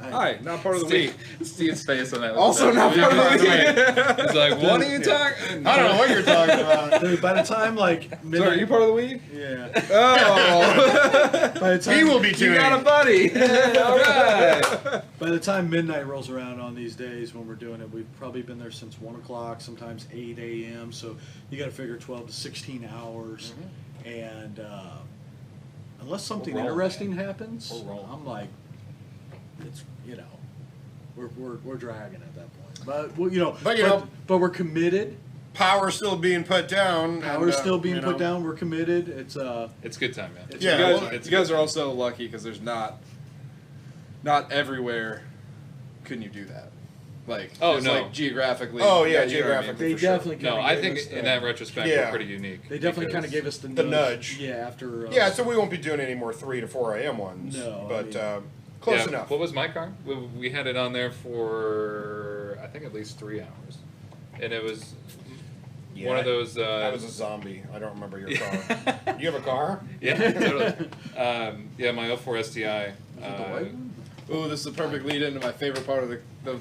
S1: Hi, not part of the week.
S3: Steve's face on that.
S1: Also not part of the week.
S3: He's like, what are you talking?
S2: I don't know what you're talking about.
S4: Dude, by the time like midnight,
S1: Sorry, are you part of the week?
S4: yeah.
S1: Oh.
S4: By the time
S2: He will be
S1: You
S2: tuning.
S1: got a buddy. All right.
S4: By the time midnight rolls around on these days when we're doing it, we've probably been there since 1 o'clock, sometimes 8 a.m. So you got to figure 12 to 16 hours, and unless something
S3: We're rolling,
S4: interesting
S3: man.
S4: happens,
S3: We're rolling.
S4: I'm like, it's we're dragging at that point. But well, but we're committed.
S2: Power's still being put down.
S4: Power's
S2: and,
S4: still being
S2: you
S4: put
S2: know.
S4: down. We're committed. It's
S3: It's good time, man.
S4: It's-
S2: Yeah,
S1: you,
S2: well,
S1: guys, you guys are also lucky because there's not everywhere can you do that. Like,
S3: Oh,
S1: just,
S3: no.
S1: like geographically.
S2: Oh, yeah,
S1: you know what I mean?
S2: geographically.
S4: they
S2: for sure.
S4: definitely
S3: No,
S4: kinda
S3: I
S4: gave
S3: think
S4: us
S3: in
S4: the-
S3: that retrospect,
S2: Yeah.
S3: we're pretty unique.
S4: they definitely kind of
S3: because-
S4: gave us the
S2: nudge.
S4: Yeah, after
S2: Yeah, so we won't be doing any more 3 to 4 a.m. ones.
S4: No, I
S2: but
S4: mean-
S2: close
S3: Yeah,
S2: enough.
S3: What was my car? We had it on there for, I think, at least 3 hours. And it was one of those...
S2: I was a zombie. I don't remember your car. You have a car?
S3: Yeah, totally. Yeah, my 04 STI.
S1: Ooh, this is the perfect lead into my favorite part of the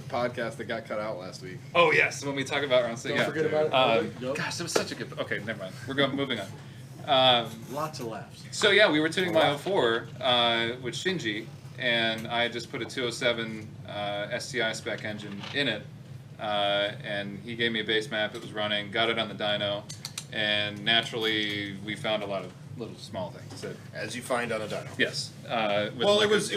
S1: podcast that got cut out last week.
S3: Oh, yes, when we talk about round six.
S4: Don't forget about it. Nope.
S3: Gosh, that was such a good... Okay, never mind. Moving on.
S4: Lots of laughs.
S3: So yeah, we were tuning my 04 with Shinji, and I just put a 207 STI spec engine in it, and he gave me a base map. It was running, got it on the dyno, and naturally we found a lot of little small things. That,
S2: As you find on a dyno.
S3: yes.
S2: Well, it was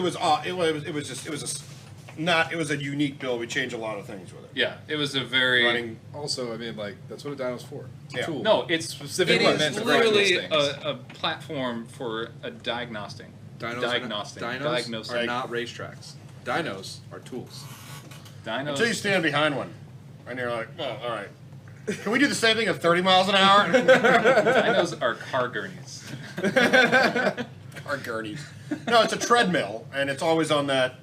S2: a unique build. We changed a lot of things with it.
S3: Yeah, it was a very...
S2: Running.
S1: Also, I mean, like, that's what a dyno's for. It's a
S2: Yeah.
S1: tool.
S3: No, it's
S1: specifically
S3: it
S1: meant
S3: is
S1: to break those
S3: literally
S1: things.
S3: a platform for a diagnostic.
S1: Dynos are not racetracks. Dynos are tools.
S3: Dynos.
S2: Until you stand behind one, and you're like, well, all right. Can we do the same thing at 30 miles an hour?
S3: Dynos are car gurneys.
S2: Car gurneys. No, it's a treadmill, and it's always on that.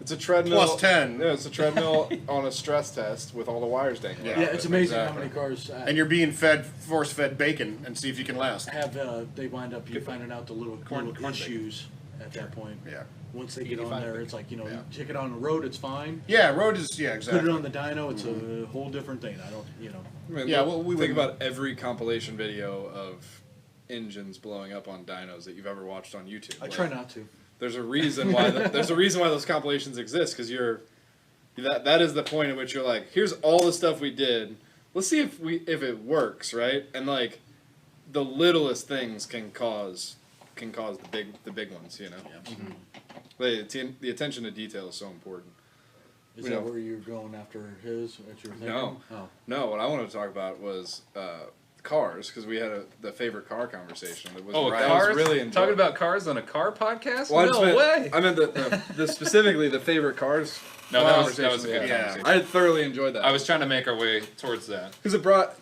S1: It's a treadmill.
S2: Plus 10.
S1: Yeah, it's a treadmill on a stress test with all the wires dangling.
S2: Yeah.
S1: off
S4: Yeah,
S1: it.
S4: it's amazing how
S1: Exactly.
S4: many cars
S2: And you're being force-fed bacon, and see if you can last.
S4: have they wind up you finding out the little
S2: Corn
S4: issues at that point.
S2: Yeah.
S4: Once they get on
S3: 85
S4: there,
S3: bacon.
S4: it's like
S2: Yeah.
S4: you take it on the road, it's fine.
S2: Yeah, road is, yeah,
S4: Put
S2: exactly.
S4: it on the dyno, it's a whole different thing. I don't,
S1: I mean,
S2: Yeah,
S1: look,
S2: well, we
S1: think
S2: would-
S1: about every compilation video of engines blowing up on dynos that you've ever watched on YouTube.
S4: I
S1: Like,
S4: try not to.
S1: There's a reason why there's a reason why those compilations exist because that is the point at which you're like, here's all the stuff we did. Let's see if it works, right? And like the littlest things can cause the big ones, you know. The attention to detail is so important.
S4: Is
S1: We
S4: that
S1: know.
S4: where you're going after his? That's your thing?
S1: No.
S4: Oh.
S1: No, what I wanted to talk about was cars because we had the favorite car conversation. That was
S3: Oh,
S1: that
S3: cars?
S1: was really
S3: Talking
S1: enjoyable.
S3: about cars on a car podcast?
S1: Well,
S3: No way.
S1: I meant the specifically the favorite cars.
S3: No, that was a
S1: conversation
S3: good
S1: we had.
S2: Yeah.
S3: conversation.
S1: I thoroughly enjoyed that.
S3: I was trying to make our way towards that.
S1: Because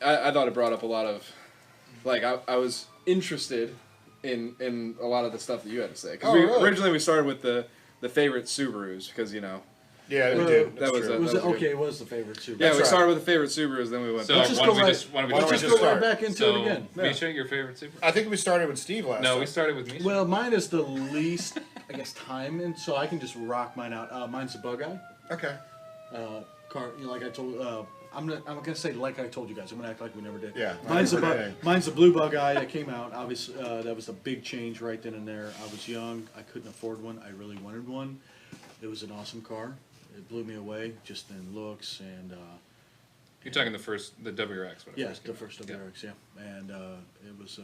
S1: I thought it brought up a lot of, like, I was interested in a lot of the stuff that you had to say. Because
S2: really?
S1: originally we started with the favorite Subarus, because, you know.
S2: Yeah, we
S4: Well,
S2: did.
S1: that was
S2: true.
S1: a-
S4: Was it
S1: good.
S4: okay? It was the favorite Subaru.
S1: Yeah, we
S2: right.
S1: started with the favorite Subarus, then we went
S3: So
S1: back.
S4: Let's just
S3: why
S4: go
S3: don't we
S4: right-
S3: just why don't we
S2: why
S3: just
S2: don't
S4: Let's
S2: we
S4: just go
S2: start?
S4: right back into
S3: So,
S4: it again.
S3: Misha, your favorite Super?
S2: I think we started with Steve last
S3: No,
S2: time.
S3: we started with Misha.
S4: Well, mine is the least, I guess, time, and so I can just rock mine out. Mine's the Bug Eye
S2: Okay.
S4: car. Like I told, I'm gonna say like I told you guys. I'm gonna act like we never did.
S2: Yeah.
S4: Mine's the
S2: Okay.
S4: mine's the blue Bug Eye that came out. Obviously, that was a big change right then and there. I was young. I couldn't afford one. I really wanted one. It was an awesome car. It blew me away just in looks and.
S3: You're talking the WRX. When it
S4: Yeah,
S3: first
S4: the
S3: came
S4: first
S3: out.
S4: WRX, yeah. And it was,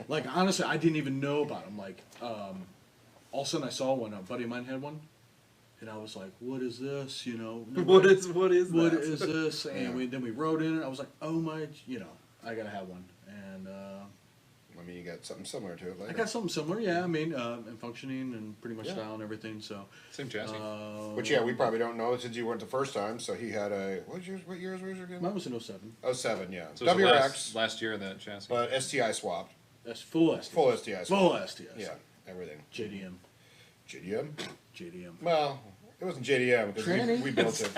S4: like, honestly, I didn't even know about them. Like, all of a sudden I saw one, a buddy of mine had one, and I was like, what is this, you know?
S1: What is
S4: What
S1: that?
S4: is this? And then we rode in it, I was like, oh my, I gotta have one. And
S2: I mean, you got something similar to it later.
S4: I got something similar, yeah. I mean, and functioning and pretty much style and everything. So
S3: Same chassis.
S2: Which, yeah, we probably don't know since you weren't the first time. So he had a, what years was yours again?
S4: mine was an 07.
S2: 07, yeah.
S3: So it was the
S2: WRX,
S3: last year of that chassis.
S2: but STI swapped.
S4: That's full STS.
S2: Full STI swap.
S4: Full STS.
S2: Yeah, everything.
S4: JDM.
S2: JDM? Well, it wasn't JDM because we built it.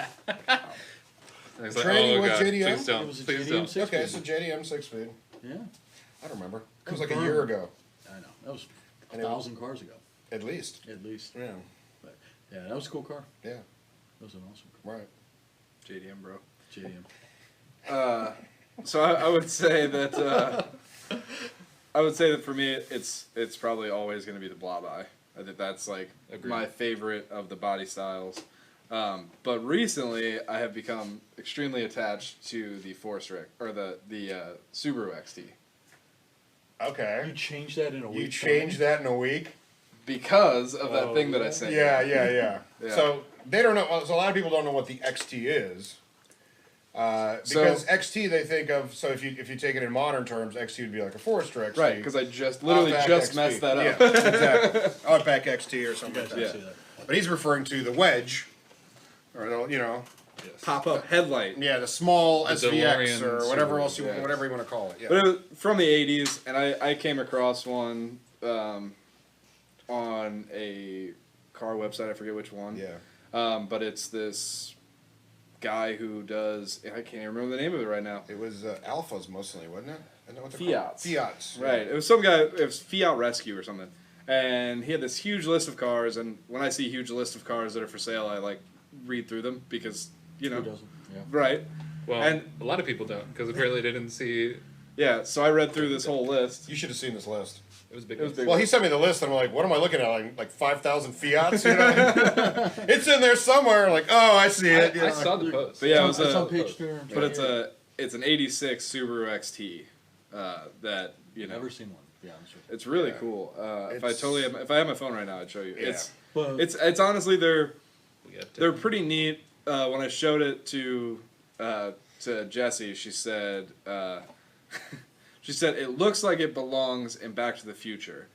S3: It's
S2: Tranny was
S3: God,
S2: JDM?
S3: Please don't.
S4: It was a
S3: Please
S4: JDM
S3: don't.
S4: 6
S2: Okay, so JDM 6-speed.
S4: Yeah,
S2: I don't remember. It was like a year ago,
S4: I know. That was
S2: And it-
S4: 1,000 cars ago,
S2: at least.
S4: at least.
S2: Yeah,
S4: But yeah, that was a cool car.
S2: yeah,
S4: That was an awesome car.
S2: right.
S1: JDM, bro.
S4: JDM.
S1: So I would say that for me it's probably always going to be the Blob Eye. I think that's like
S3: Agreed.
S1: my favorite of the body styles. But recently I have become extremely attached to the the Subaru XT
S4: You
S2: Okay.
S4: changed that in a week.
S2: You changed that in a week?
S1: because of that
S4: Oh,
S1: thing that I
S4: yeah?
S1: sent.
S2: Yeah,
S1: you.
S2: yeah.
S1: Yeah.
S2: So they don't know. So a lot of people don't know what the XT is. Because XT they think of. So if you take it in modern terms, XT would be like a Forester XT.
S1: Right, because I literally
S2: Outback
S1: just
S2: XT.
S1: messed that up.
S2: Yeah, exactly. Outback XT or something
S4: You
S2: like
S4: guys
S2: that.
S4: didn't see that.
S2: But he's referring to the wedge, or
S1: Pop-up headlight.
S2: yeah, the small
S3: The
S2: SVX
S3: DeLorean
S2: or whatever
S3: Subaru,
S2: else
S1: yeah.
S2: whatever you want to call it. Yeah.
S1: But it was from the 80s, and I came across one on a car website, I forget which one.
S2: Yeah.
S1: But it's this guy who does, I can't even remember the name of it right now.
S2: It was Alphas mostly, wasn't it? Isn't that what they're
S1: Fiats.
S2: called? Fiats. yeah.
S1: Right, it was some guy, it was Fiat Rescue or something. And he had this huge list of cars, and when I see a huge list of cars that are for sale, I like read through them because,
S4: Who doesn't? Yeah.
S1: right.
S3: Well,
S1: And-
S3: a lot of people don't because apparently they didn't see.
S1: Yeah, so I read through this whole list.
S2: You should have seen this list.
S3: It was big.
S1: It was big.
S2: Well, he sent me the list, and I'm like, what am I looking at? Like 5,000 Fiats? You know? It's in there somewhere. Like, oh, I see it.
S3: I saw the post.
S1: But yeah, it was
S4: It's on
S1: a,
S4: page 3.
S1: but it's an 86 Subaru XT that, you know,
S4: Never seen one. To be honest with you.
S1: it's really
S2: Yeah.
S1: cool.
S2: It's-
S1: If I had my phone right now, I'd show you.
S2: Yeah.
S4: Well,
S1: It's honestly
S3: We got
S1: they're pretty neat. When I showed it to Jessie, she said it looks like it belongs in Back to the Future,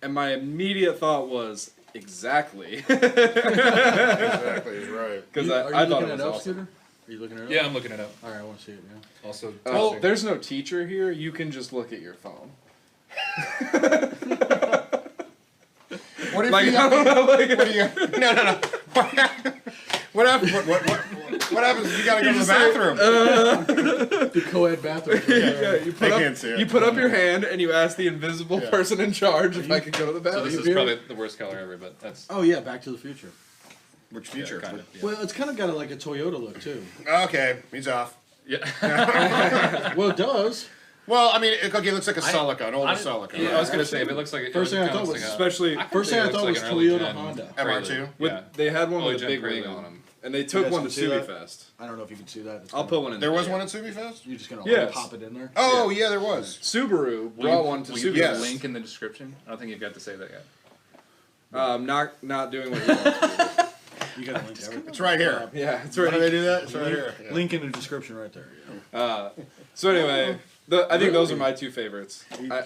S1: and my immediate thought was exactly
S2: Exactly, he's right.
S1: because
S4: Are you
S1: I thought
S4: looking
S1: it
S4: at
S1: was
S4: Elf
S1: awesome.
S4: Scooter? Are you looking at it?
S3: Yeah, I'm looking it up.
S4: All right, I want to see it. Yeah.
S3: Also,
S1: Well,
S3: touching.
S1: there's no teacher here. You can just look at your phone.
S2: What if
S1: Like,
S2: you,
S1: I don't know, like,
S2: what do you, no. What happens? What happens if you gotta go to the bathroom?
S4: The co-ed bathroom.
S1: yeah, you put
S2: I
S1: up,
S2: can't see it.
S1: You put up your hand and you ask the invisible
S2: Yeah.
S1: person in charge if I could go to the
S3: so
S1: bathroom.
S3: this is
S4: Have you
S3: probably
S4: ever-
S3: the worst color ever, but that's
S4: Oh yeah, Back to the Future.
S2: Which feature?
S3: kind of. Yeah.
S4: Well, it's kind of got like a Toyota look too.
S2: Okay, he's off.
S3: Yeah.
S4: Well, it does.
S2: Well, I mean, it looks like a Celica, an older
S3: I
S2: Celica.
S3: Yeah, I was gonna say if it looks like it.
S4: First thing I
S3: kinda
S4: thought
S3: looks
S4: was-
S3: like a-
S1: Especially
S3: I think
S4: First
S3: it
S4: thing I
S3: looks
S4: thought
S3: like
S4: was
S3: an early
S4: Toyota
S3: gen
S4: Honda.
S2: MR2?
S3: Prelude.
S1: With,
S3: Yeah.
S1: They had one
S3: Early
S1: with a
S3: gen
S1: big ring
S3: Prelude.
S1: on them, and they took
S4: guys
S1: one to
S4: can see that?
S1: Subifest.
S4: I don't know if you can see that. It's
S1: I'll
S4: kinda-
S1: put one in
S2: There was
S1: there.
S2: one at Subifest?
S4: You're just gonna
S1: Yes.
S4: pop it in there.
S2: Oh, yeah, there was.
S1: Subaru brought one to
S3: Will you
S1: Subifest.
S3: put
S2: Yes.
S3: a link in the description? I don't think you've got to say that yet.
S1: Not doing what you want to do.
S4: You got a link to everything.
S2: It's right here.
S1: Yeah, it's
S2: How do they
S1: right.
S2: do that? It's right here. Yeah.
S4: Link in the description right there. Yeah.
S1: So anyway, I think those are my two favorites.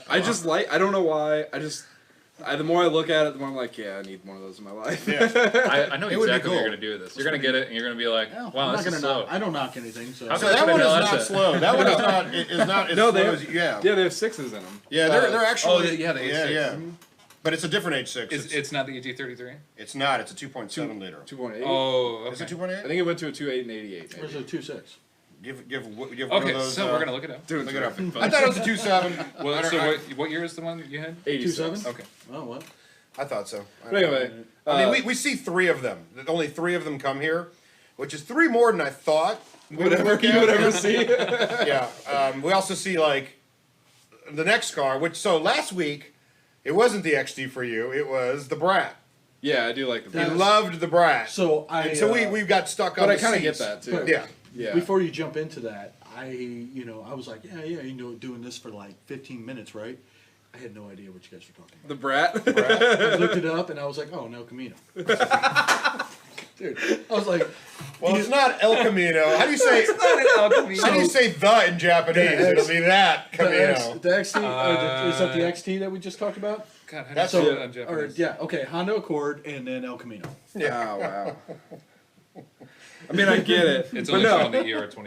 S1: I just like. I don't know why. The more I look at it, the more I'm like, yeah, I need one of those in my life.
S2: Yeah.
S3: I know
S2: It would be
S3: exactly what
S2: cool.
S3: you're gonna do with this. You're gonna get it, and you're gonna be like,
S4: Yeah,
S3: wow,
S4: I'm
S3: this
S4: not
S3: is
S4: gonna
S3: slow.
S4: knock. I don't knock anything. So
S3: How
S2: So
S3: come
S2: that one is
S3: No,
S2: not
S3: that's it.
S2: slow. That one is not as
S1: No,
S2: slow
S1: they
S2: as, yeah.
S1: Yeah, they have 6s in them.
S2: Yeah, they're actually.
S3: Oh, yeah, the H6.
S2: Yeah. But it's a different H6.
S3: It's not the EG33.
S2: It's not. It's a 2.7 liter.
S1: 2.8.
S3: Oh,
S2: Is it
S3: okay.
S2: 2.8?
S1: I think it went to a 2.8 and 88.
S4: Where's
S1: Maybe.
S4: the 2.6?
S2: Give one
S3: Okay,
S2: of those.
S3: so we're gonna look it up.
S1: Dude,
S2: look it up.
S1: it's
S2: I thought it was a 2.7.
S3: Well,
S2: I don't-
S3: so
S2: I-
S3: what year is the one you had?
S1: 86.
S4: 2.7?
S3: Okay.
S4: Oh what?
S2: I thought so.
S1: But anyway,
S2: I mean, we see 3 of them. Only 3 of them come here, which is 3 more than I thought. we would
S1: whatever
S2: look
S1: you
S2: at.
S1: would ever see.
S2: Yeah. We also see like the next car. So last week, it wasn't the XT for you. It was the Brat.
S1: Yeah, I do like the
S2: You
S1: Brat.
S2: loved the Brat.
S4: So I.
S2: And so we got stuck on
S1: But I
S2: the
S1: kind of get
S2: seats.
S1: that too.
S2: Yeah.
S1: Yeah.
S4: Before you jump into that, I was like, doing this for like 15 minutes, right? I had no idea what you guys were talking
S1: The Brat.
S4: about. I looked it up and I was like, oh, no Camino. Dude, I was like,
S2: Well, it's not El Camino. How do you say? How do you say the in Japanese? It'll be that Camino.
S4: the XT, is that the XT that we just talked about?
S3: God, how
S2: That's
S3: do you say
S2: so-
S3: that in Japanese?
S4: Okay, Honda Accord and then El Camino.
S1: Yeah. Oh, wow. I mean, I get it.
S3: It's
S1: but
S3: only
S1: no.
S3: showing the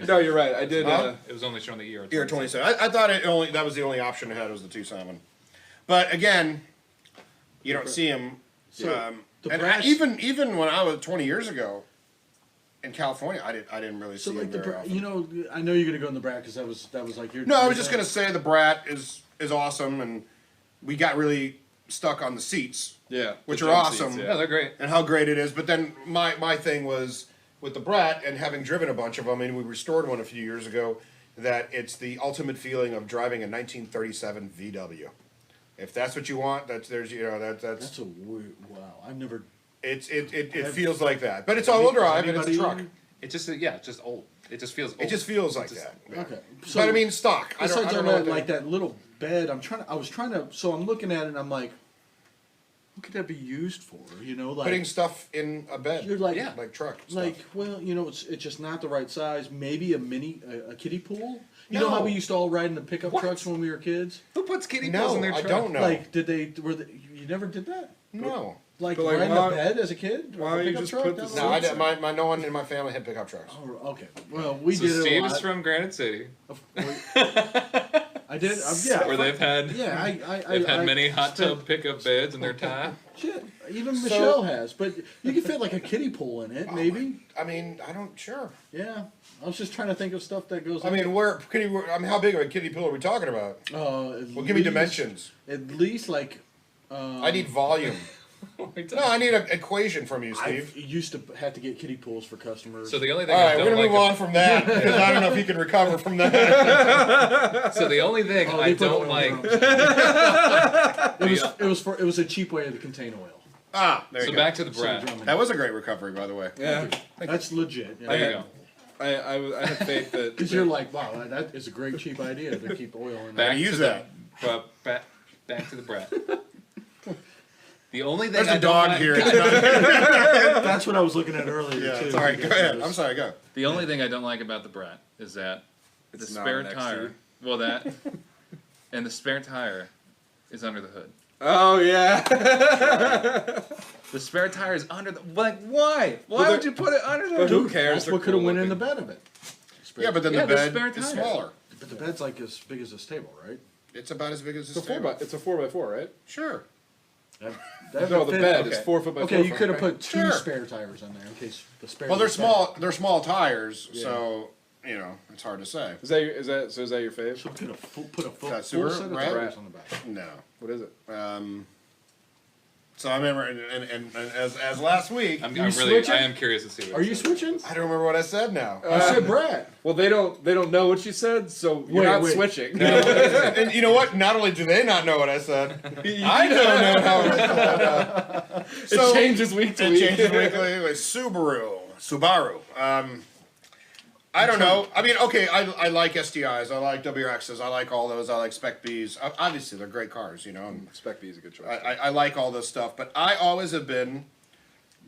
S3: ER27.
S1: No, you're right. I did.
S3: It was only showing the ER27.
S2: Year 27. I thought that was the only option it had was the Tucson. But again, you don't see them.
S4: So, the
S2: and
S4: brass-
S2: even when I was 20 years ago in California, I didn't really
S4: So
S2: see
S4: like
S2: them very often.
S4: you know, I know you're gonna go in the brat because that was like your.
S2: No, I was just gonna say the Brat is awesome, and we got really stuck on the seats,
S1: Yeah.
S2: which
S1: the
S2: are
S1: jump
S2: awesome.
S1: seats,
S3: Yeah, they're great.
S2: and how great it is. But then my thing was with the Brat and having driven a bunch of them, and we restored one a few years ago, that it's the ultimate feeling of driving a 1937 VW. If that's what you want, that's
S4: That's a weird. Wow, I've never.
S2: it feels like that. But it's all-wheel drive and it's a
S4: Anybody-
S2: truck.
S3: It's just it's just old. It just feels old.
S2: It just feels like that. Yeah.
S4: Okay,
S2: But I mean, stock. I
S4: besides
S2: don't
S4: all
S2: know
S4: that,
S2: what
S4: like that little bed, I was trying to. So I'm looking at it, and I'm like, what could that be used for? You know, like
S2: putting stuff in a bed.
S4: you're like,
S2: like truck stuff.
S4: like, well, you know, it's just not the right size. Maybe a kiddie pool. You know how
S2: No.
S4: we used to all ride in the pickup
S3: What?
S4: trucks when we were kids?
S3: Who puts kiddie pools
S2: No,
S3: in their
S2: I
S3: truck?
S2: don't know.
S4: Like, you never did that?
S2: No.
S4: Like,
S1: But, like,
S4: ride in
S1: why-
S4: a bed as a kid?
S1: why
S4: A
S1: don't you
S4: pickup
S1: just
S4: truck?
S1: put
S4: That
S1: the
S4: was-
S2: No,
S1: seats in?
S2: no one in my family had pickup trucks.
S4: Oh, okay. Well, we
S3: So
S4: did it a
S3: Steve's
S4: lot.
S3: from Granite City,
S4: I did. Yeah.
S3: where they've had
S4: They've
S3: had many hot tub pickup beds in their time.
S4: Shit, even Michelle has, but you can fit like a kiddie pool in
S2: Oh,
S4: it, maybe.
S2: I mean, I don't sure.
S4: Yeah, I was just trying to think of stuff that goes.
S2: I mean, how big of a kiddie pool are we talking about? Well, give me dimensions.
S4: At least like.
S2: I need volume. No, I need an equation from you,
S4: I
S2: Steve.
S4: used to have to get kiddie pools for customers.
S3: So the only thing
S2: All
S3: I
S2: right, we're
S3: don't
S2: gonna
S3: like
S2: move on from that because I don't know if you can recover from that.
S3: So the only thing
S4: Oh,
S3: I
S4: they put
S3: don't
S4: oil
S3: like.
S4: in them. It was to cheap way to contain oil.
S2: There you
S3: So
S2: go.
S3: back to the
S4: So
S3: Brat.
S4: drumming.
S2: That was a great recovery, by the way.
S1: Yeah.
S4: That's legit. Yeah.
S3: There you go.
S1: I have faith that.
S4: Because you're like, wow, that is a great cheap idea to keep oil in there.
S3: Back
S2: use
S3: to
S2: that.
S3: Back to the Brat. The only thing
S2: There's
S3: I
S2: a
S3: don't
S2: dog
S3: like,
S2: here. It's not-
S4: That's what I was looking at earlier
S2: yeah,
S4: too.
S2: sorry. Go ahead. I'm sorry. Go.
S3: The only thing I don't like about the Brat is that the
S1: It's not
S3: spare
S1: an XT.
S3: tire. Well, that and the spare tire is under the hood.
S1: Oh yeah.
S3: The spare tire is under the. Like, why? Why
S1: But
S3: would you put it under the
S1: But
S3: hood?
S1: who cares?
S4: That's
S1: They're
S4: what could have
S1: cool
S4: went in the
S1: looking.
S4: bed of it.
S2: Yeah, but then
S3: Yeah,
S2: the
S3: the
S2: bed
S3: spare
S2: is
S3: tire.
S2: smaller.
S4: But the bed's like as big as this table, right?
S2: It's about as big as
S1: It's a
S2: this
S1: four
S2: table.
S1: by. It's a 4x4, right?
S2: Sure.
S4: That
S1: No,
S4: would
S1: the
S4: fit-
S1: bed is
S3: okay.
S1: 4 foot by 4
S4: Okay, you
S1: foot.
S4: could have put two
S2: Sure.
S4: spare tires in there in case the spare.
S2: Well, they're
S4: was bad.
S2: small. They're small tires, so you know it's hard to say.
S1: Is that your fave?
S4: So put a full
S2: That
S4: set
S2: Subaru,
S4: of
S2: right?
S4: tires on the back.
S2: No.
S1: What is it?
S2: So I remember, and as last week,
S3: I'm
S4: you
S3: really.
S4: switching?
S3: I am curious to see. What
S4: Are
S3: it
S4: you
S3: says.
S4: switching?
S2: I don't remember what I said now.
S4: You said Brad.
S1: Well, they don't know what you said, so you're
S4: Wait,
S1: not
S4: wait.
S1: switching.
S2: And you know what? Not only do they not know what I said, I don't know how I said.
S1: It changes week to
S2: It
S1: week.
S2: changes weekly. Like Subaru. I don't know. I mean, okay, I like STIs. I like WRXs. I like all those. I like Spec Bs. Obviously, they're great cars, you know. And
S1: Spec B is a good choice.
S2: I like all this stuff, but I always have been.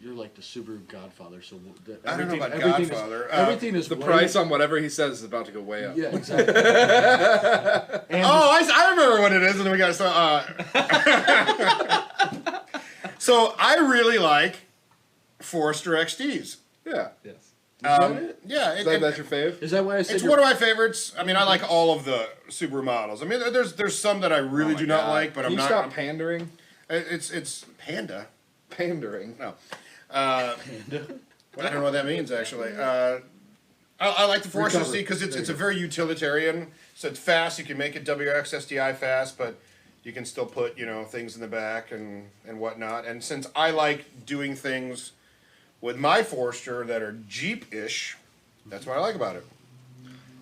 S4: You're like the Subaru Godfather, so
S2: I don't know about
S4: everything
S2: Godfather.
S4: Is, everything is
S1: the
S4: way-
S1: price on whatever he says is about to go way up.
S4: Yeah, exactly. And
S2: I remember what it is, and we got so I really like Forester XTs.
S1: Yeah.
S3: Yes.
S2: Yeah,
S1: That's your fave?
S4: is that why I said
S2: it's
S4: you're-
S2: one of my favorites. I mean, I like all of the Subaru models. I mean, there's some that I really do not like, but
S1: Can
S2: I'm
S1: you
S2: not.
S1: stop pandering?
S2: It's Panda.
S1: Pandering.
S2: No,
S4: Panda?
S2: I don't know what that means actually. I like the Forester
S4: Recover.
S2: XT because it's a very utilitarian. So it's fast. You can make it WRX STI fast, but you can still put things in the back and whatnot. And since I like doing things with my Forester that are Jeep-ish, that's what I like about it.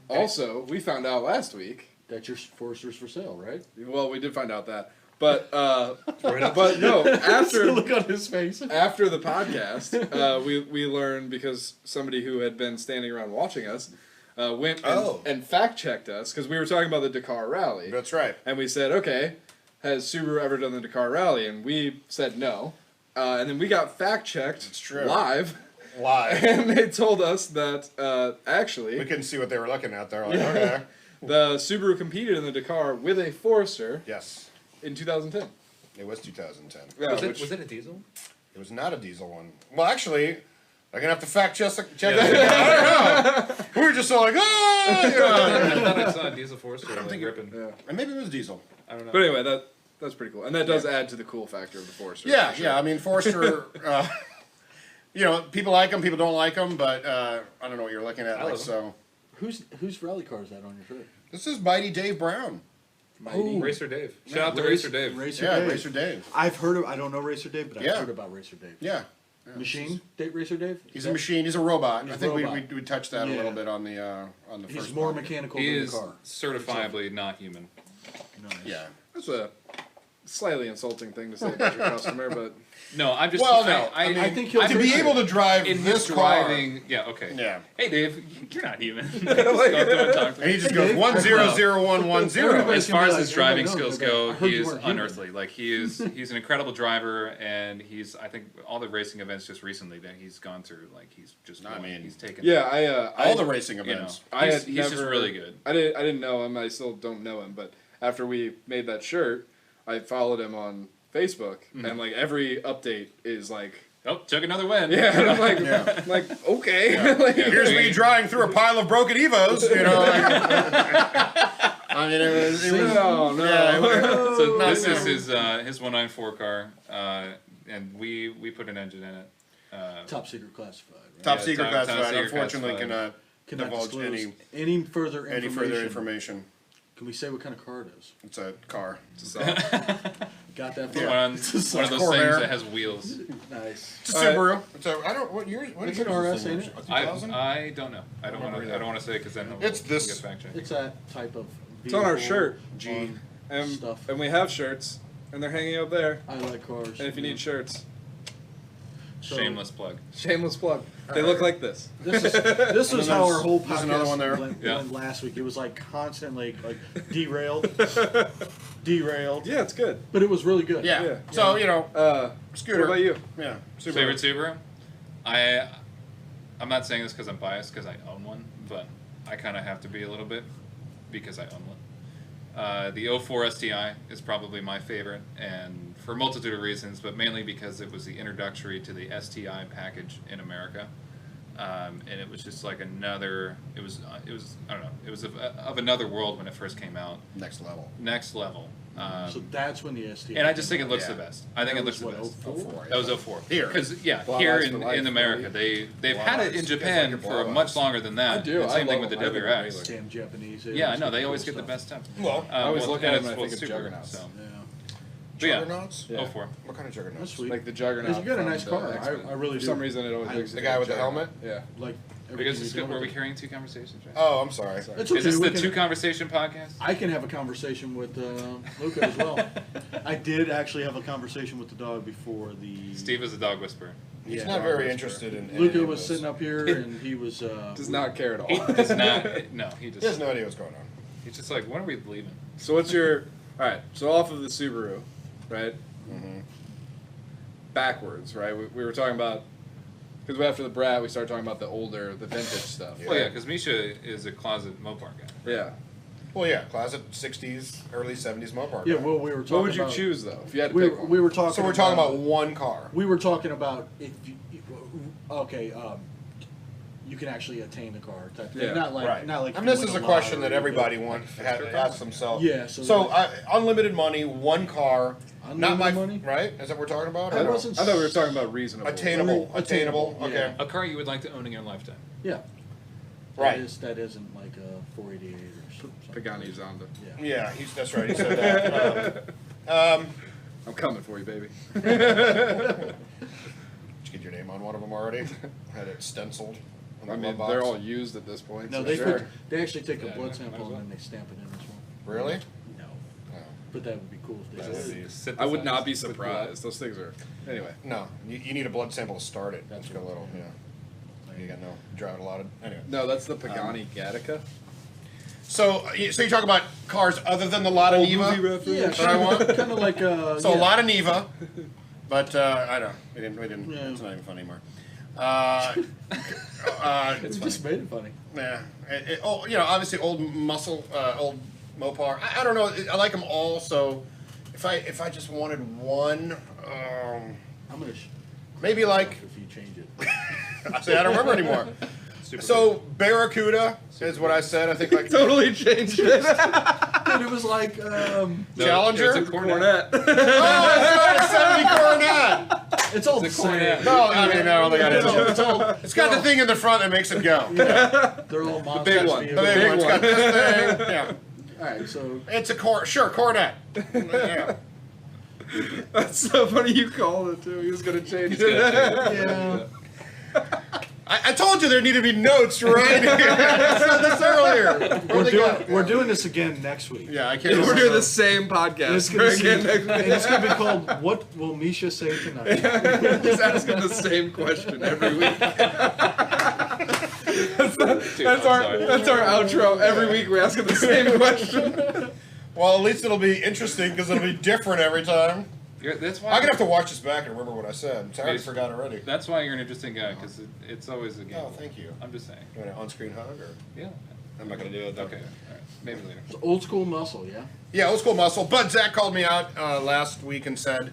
S1: Also, we found out last week.
S4: That's your Foresters for sale, right?
S1: Well, we did find out that, but but no. After
S4: Look on his face.
S1: after the podcast, we learned because somebody who had been standing around watching us went and fact checked us because we were talking about the Dakar Rally.
S2: That's right.
S1: And we said, okay, has Subaru ever done the Dakar Rally? And we said no. And then we got fact checked
S2: It's true.
S1: live.
S2: Live.
S1: And they told us that actually
S2: We couldn't see what they were looking at there. Like, okay.
S1: the Subaru competed in the Dakar with a Forester
S2: Yes.
S1: in 2010.
S2: It was 2010.
S1: Yeah,
S3: Was it a diesel?
S2: It was not a diesel one. Well, actually, I'm gonna have to fact check that. I don't know. We were just all like,
S3: I
S2: ah!
S3: thought I saw a diesel Forester like
S2: think it-
S3: ripping.
S1: Yeah.
S2: And maybe it was diesel.
S3: I don't know.
S1: But anyway, that's pretty cool, and that does add to the cool factor of the Forester.
S2: Yeah,
S1: for sure.
S2: yeah. I mean, Forester. You know, people like them, people don't like them, but I don't know what you're looking at.
S3: I
S2: Like,
S3: love 'em.
S2: so
S4: Whose rally car is that on your shirt?
S2: this is Mighty Dave Brown.
S4: Oh,
S3: Racer Dave. Shout out to Racer Dave.
S4: Racer
S2: Yeah,
S4: Dave.
S2: Racer Dave.
S4: I've heard of. I don't know Racer Dave, but I've
S2: Yeah.
S4: heard about Racer Dave.
S2: Yeah.
S4: Machine Dave Racer Dave.
S2: He's a machine. He's a robot.
S4: He's
S2: I think
S4: robot.
S2: we touched that a
S4: Yeah.
S2: little bit on the
S4: He's
S2: first.
S4: more
S2: podcast.
S4: mechanical
S3: He
S4: than
S3: is
S4: the car.
S3: certifiably not human.
S4: Nice.
S2: Yeah.
S1: That's a slightly insulting thing to say about your customer, but
S3: No, I'm just.
S2: Well, no. I mean,
S4: I think he'll
S2: to be
S4: appreciate
S2: able to drive
S3: in
S2: this
S3: his
S2: car.
S3: driving. Yeah. Okay.
S2: Yeah.
S3: Hey, Dave, you're not human. Just go up to him and talk to
S2: And
S3: him.
S2: he just
S4: Hey,
S2: goes
S4: Dave.
S2: 100110.
S3: As far as
S4: Like,
S3: his driving
S4: everybody
S3: skills
S4: knows,
S3: go,
S4: I heard
S3: he
S4: you
S3: is
S4: weren't human.
S3: unearthly. Like he's an incredible driver, and I think all the racing events just recently that he's gone through, like he's just.
S2: I
S3: won.
S2: mean,
S3: he's taken.
S1: yeah,
S2: All the racing
S3: You know,
S2: events.
S3: he's just really good.
S1: I didn't know him. I still don't know him, but after we made that shirt, I followed him on Facebook, and like every update is like,
S3: Oh, took another win.
S1: yeah, and I'm like,
S2: Yeah.
S1: I'm like okay, like,
S3: Yeah.
S2: Here's me driving through a pile of broken Evos. You know. I mean, it was.
S1: no, no.
S2: Yeah, it was-
S3: So
S2: No,
S3: this
S2: no.
S3: is his 194 car, and we put an engine in it.
S4: Top secret classified. Right?
S2: Top
S3: Yeah,
S2: secret
S3: top
S2: classified.
S3: secret
S2: Unfortunately,
S3: classified.
S2: cannot divulge
S4: disclose any further
S2: any
S4: information.
S2: further information.
S4: Can we say what kind of car it is?
S2: It's a car.
S1: So,
S4: Got that?
S2: Yeah.
S3: One of those
S2: Corvair.
S3: things that has wheels.
S4: Nice.
S2: It's a Subaru. It's a. I don't. What year? What
S4: It's
S2: year
S4: an
S2: is
S4: RS,
S2: this thing?
S4: ain't it?
S2: A 2000?
S3: I don't know. I don't want to say because then
S2: It's
S3: we'll
S2: this-
S3: get fact checked.
S4: It's that type of.
S1: it's on our
S4: vehicle
S1: shirt,
S2: G.
S1: and
S4: stuff.
S1: and we have shirts, and they're hanging up there.
S4: I like cars.
S1: And if you need shirts,
S4: So-
S3: Shameless plug.
S1: shameless plug. They look like this.
S4: This is how our whole
S2: there's another one there.
S4: podcast went,
S3: Yeah.
S4: went last week. It was like constantly like derailed, derailed.
S1: Yeah, it's good.
S4: But it was really good.
S2: Yeah.
S1: Yeah.
S2: So you know, scooter.
S1: What about you?
S2: Yeah. Subaru.
S3: Favorite Subaru? I'm not saying this because I'm biased because I own one, but I kind of have to be a little bit because I own one. The 04 STI is probably my favorite, and for a multitude of reasons, but mainly because it was the introductory to the STI package in America. And it was just like another. It was I don't know. It was of another world when it first came out.
S2: Next level.
S3: Next level.
S4: So that's when the STI.
S3: And I just think it looks
S2: Yeah.
S3: the best. I think
S4: That
S3: it looks
S4: was
S3: the
S4: what,
S3: best.
S4: 04?
S3: That was 04.
S2: Here.
S3: Because
S1: Blowout
S3: here
S1: for life,
S3: in America,
S1: baby.
S3: they've had it in
S2: Blowouts.
S3: Japan
S2: You guys
S3: for
S2: like
S3: much
S2: blowouts.
S3: longer than that.
S1: I do.
S3: And
S1: I
S3: same thing
S1: love
S3: with the
S1: them. I think they're
S3: WRX.
S1: amazing.
S4: Damn Japanese. They
S3: Yeah, I
S4: always
S3: know.
S4: get
S3: They
S4: the
S3: always
S4: cool
S3: get the
S4: stuff.
S3: best stuff.
S2: Well,
S1: I always look at
S3: and
S1: them and I
S3: it's
S1: think of
S3: Subaru,
S1: juggernauts.
S3: So.
S4: Yeah.
S3: But yeah,
S2: juggernauts.
S1: Yeah.
S3: 04.
S2: What kind of juggernauts?
S4: That's sweet.
S1: Like the Juggernaut.
S4: You got a
S1: from
S4: nice
S1: the
S4: car.
S1: X-Men.
S4: I really
S1: For
S4: do.
S1: some reason, it always makes
S2: The guy with the helmet?
S1: Yeah.
S4: Like
S3: Because
S4: everything you do
S3: were we
S4: with it.
S3: carrying two conversations, right?
S2: Oh, I'm sorry.
S1: Sorry.
S4: It's okay.
S3: Is this
S4: we
S3: the
S4: can-
S3: two conversation podcast?
S4: I can have a conversation with Luca as well. I did actually have a conversation with the dog before the.
S3: Steve is a dog whisperer.
S2: He's
S4: Yeah.
S2: not very interested in. any
S4: Luca
S2: of
S4: was
S2: this.
S4: sitting up here and he was.
S1: Does not care at all.
S3: He does not. No, he
S2: He has
S3: just.
S2: no idea what's going on.
S3: He's just like, when are we leaving?
S1: So what's your? All right. So off of the Subaru, right?
S2: Mm-hmm.
S1: Backwards, right? We were talking about because after the Brat, we started talking about the older, the vintage stuff.
S2: Yeah.
S3: Well, yeah, because Misha is a closet Mopar guy.
S1: Yeah.
S2: Well, yeah, closet '60s, early '70s Mopar.
S4: Yeah,
S2: guy.
S4: well, we were talking.
S1: What would you
S4: about,
S1: choose though if you had to
S4: We,
S1: pick one?
S4: we were talking.
S2: So we're talking about one car.
S4: We were talking about if you. Okay. You can actually attain the car type thing.
S1: Yeah,
S4: Not like.
S2: Right.
S4: Not like.
S2: And
S4: you
S2: this
S4: win
S2: is
S4: a
S2: a question that
S4: lottery,
S2: everybody
S4: but-
S2: wants asks themselves.
S4: Yeah,
S2: So unlimited money, one car, not
S4: Unlimited
S2: my
S4: money?
S2: right? Is that what we're talking about?
S4: I
S2: Or no?
S4: wasn't.
S1: I thought we were talking about reasonable.
S2: Attainable.
S4: Attainable,
S2: Okay.
S4: yeah.
S3: A car you would like to own in your lifetime.
S4: Yeah.
S2: Right.
S4: That isn't like a 488 or something.
S1: Pagani Zonda.
S4: Yeah.
S2: Yeah, that's right. He said that.
S1: I'm coming for you, baby.
S2: Did you get your name on one of them already? Had it stenciled. On the
S1: I mean,
S2: glove
S1: they're
S2: box?
S1: all used at this point.
S4: No,
S1: so
S4: they
S1: sure.
S4: they actually take a
S3: Yeah,
S4: blood
S3: might
S4: sample
S3: as well.
S4: and then they stamp it in as well.
S2: Really?
S4: No.
S2: No.
S4: But that would be cool if they
S2: That
S4: did.
S2: would be-
S1: I would not be surprised. Those things are. Anyway.
S2: No, you need a blood sample to start it. That's got a little, yeah. You got no drive a lot of anyway.
S1: No, that's the Pagani Gattaca.
S2: So you talk about cars other than the Lada Niva.
S4: Yeah,
S2: That's what I want.
S4: kind of like
S2: So
S4: yeah.
S2: a lot of Niva, but I don't. We didn't.
S4: Yeah.
S2: It's not even funny anymore.
S4: It just made it funny.
S2: Yeah. Obviously old muscle, old Mopar. I don't know. I like them all. So if I just wanted one,
S4: I'm gonna
S2: maybe like.
S4: if you change it.
S2: I say I don't remember anymore. So Barracuda is what I said. I think like
S1: Totally changed it.
S4: Dude, it was like
S2: Challenger.
S3: It's a Cornet.
S2: Oh, it's not a 70 Coronet.
S4: it's all the
S3: It's a Cornet.
S4: same.
S2: No, I mean I don't think I did.
S4: It's
S2: It's got the thing in the front that makes it go.
S4: They're all monsters.
S1: big one.
S2: The big one. It's got this thing. Yeah.
S4: All right, so
S2: It's a Coronet. Yeah.
S1: That's so funny you called it too. He was gonna change
S3: He's gonna change
S1: it.
S4: yeah.
S2: I told you there needed to be notes right here. I said this earlier.
S4: We're doing this again next week.
S2: Yeah, I can't.
S1: We're doing the same podcast.
S4: It's gonna,
S1: again
S4: and
S1: next week.
S4: it's gonna be called "What Will Misha Say Tonight?"
S1: Just asking the same question every week. That's our outro. Every week we ask him the same question.
S2: Well, at least it'll be interesting because it'll be different every time.
S3: That's why
S2: I'm gonna have to watch this back and remember what I said. I already forgot already.
S3: That's why you're an interesting guy, because it's always a game.
S2: Oh, thank you.
S3: I'm just saying.
S2: You want an on-screen hug or?
S3: Yeah.
S2: I'm not gonna do it though.
S3: Okay. All right. Maybe later.
S4: It's old school muscle, yeah.
S2: Yeah, old school muscle. But Zach called me out last week and said,